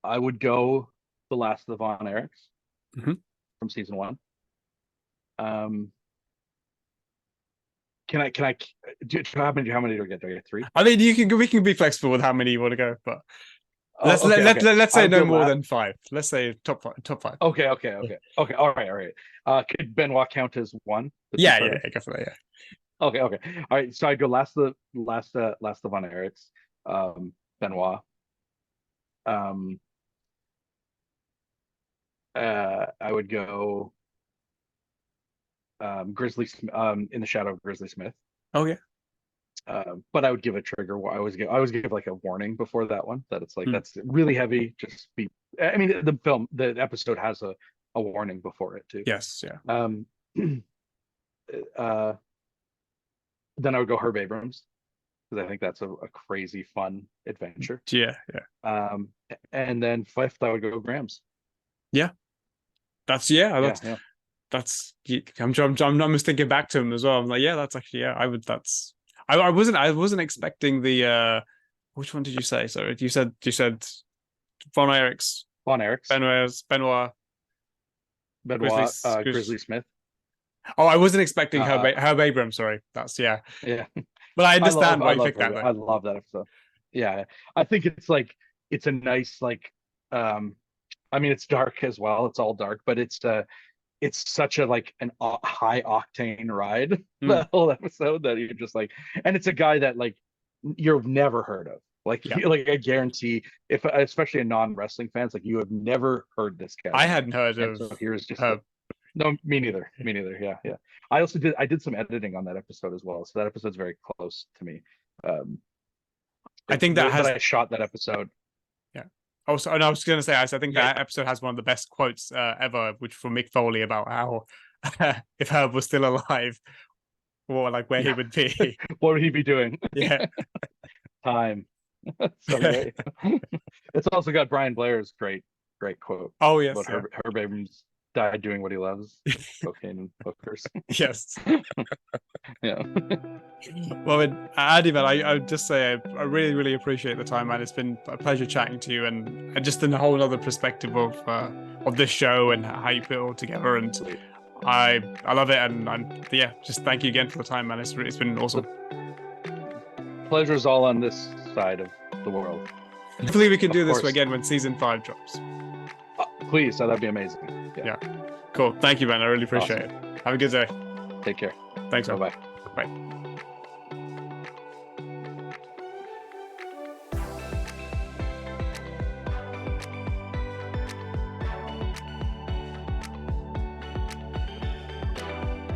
I would go The Last of the Von Erichs
Mhm.
from season one. Um, can I how many do I get? Do I get three?
I mean, we can be flexible with how many you want to go, but let's
Oh, okay, okay.
let's
I
say
would
no
go
more
last.
than 5. Let's say top 5. Top 5.
Okay, okay, okay, okay. All right, all right. Could Benoit count as one, the
Yeah, yeah,
two-parter?
yeah, go for that. Yeah.
Okay, okay. All right. So I go last of Von Erichs, Benoit. Um, I would go In the Shadow of Grizzly Smith.
Oh yeah.
But I would give a trigger. I always give like a warning before that one that it's like
Hmm.
that's really heavy. Just be. I mean, the episode has a warning before it too.
Yes. Yeah.
Um, uh, then I would go Herb Abrams because I think that's a crazy fun adventure.
Yeah. Yeah.
Um, and then fifth, I would go Grams.
Yeah. That's yeah.
Yeah, yeah.
That's. I'm just thinking back to him as well. I'm like, yeah, that's actually yeah. I would. That's. I wasn't expecting the. Which one did you say? Sorry, you said Von Erichs,
Von Erichs,
Benoit, Grizzly.
Benoit, Grizzly Smith.
Oh, I wasn't expecting
Uh,
Herb Abrams. Sorry, that's yeah.
yeah,
But I understand
I
why you
love
picked that
her.
though.
I love that episode. Yeah, I think it's like it's a nice like um I mean it's dark as well. It's all dark, but it's such a like an high octane ride
Mm,
the whole episode that you're just like and it's a guy that like you've never heard of. Like
yeah,
like I guarantee if especially a non-wrestling fans like you have never heard this guy's
I
name.
hadn't heard
And
of
so here's just
Herb.
no, me neither. Me neither. Yeah, yeah. I did some editing on that episode as well, so that episode's very close to me. Um,
I think that
but
has
I shot that episode.
yeah. Also, and I was going to say, I think
Yeah,
that episode has one of the best quotes ever, which from Mick Foley about how if Herb was still alive, or like where he
yeah.
would be.
What would he be doing?
Yeah.
Time. So great. It's also got Brian Blair's great quote
Oh
about
yes, yeah.
Herb Abrams died doing what he loves, cocaine and hookers.
Yes.
Yeah.
Well, Andy, man, I would just say I really, really appreciate the time, man. It's been a pleasure chatting to you, and just in a whole other perspective of this show and how you put it all together. And
Sweet.
I love it, and yeah, just thank you again for the time, man. It's been
The
awesome.
pleasure's all on this side of the world.
Hopefully, we can
Of
do this
course.
again when season 5 drops.
Please, that'd be amazing.
Yeah. Cool. Thank you, man. I really appreciate
Awesome.
it. Have a good day.
Take care.
Thanks,
Bye
man.
bye.
Bye.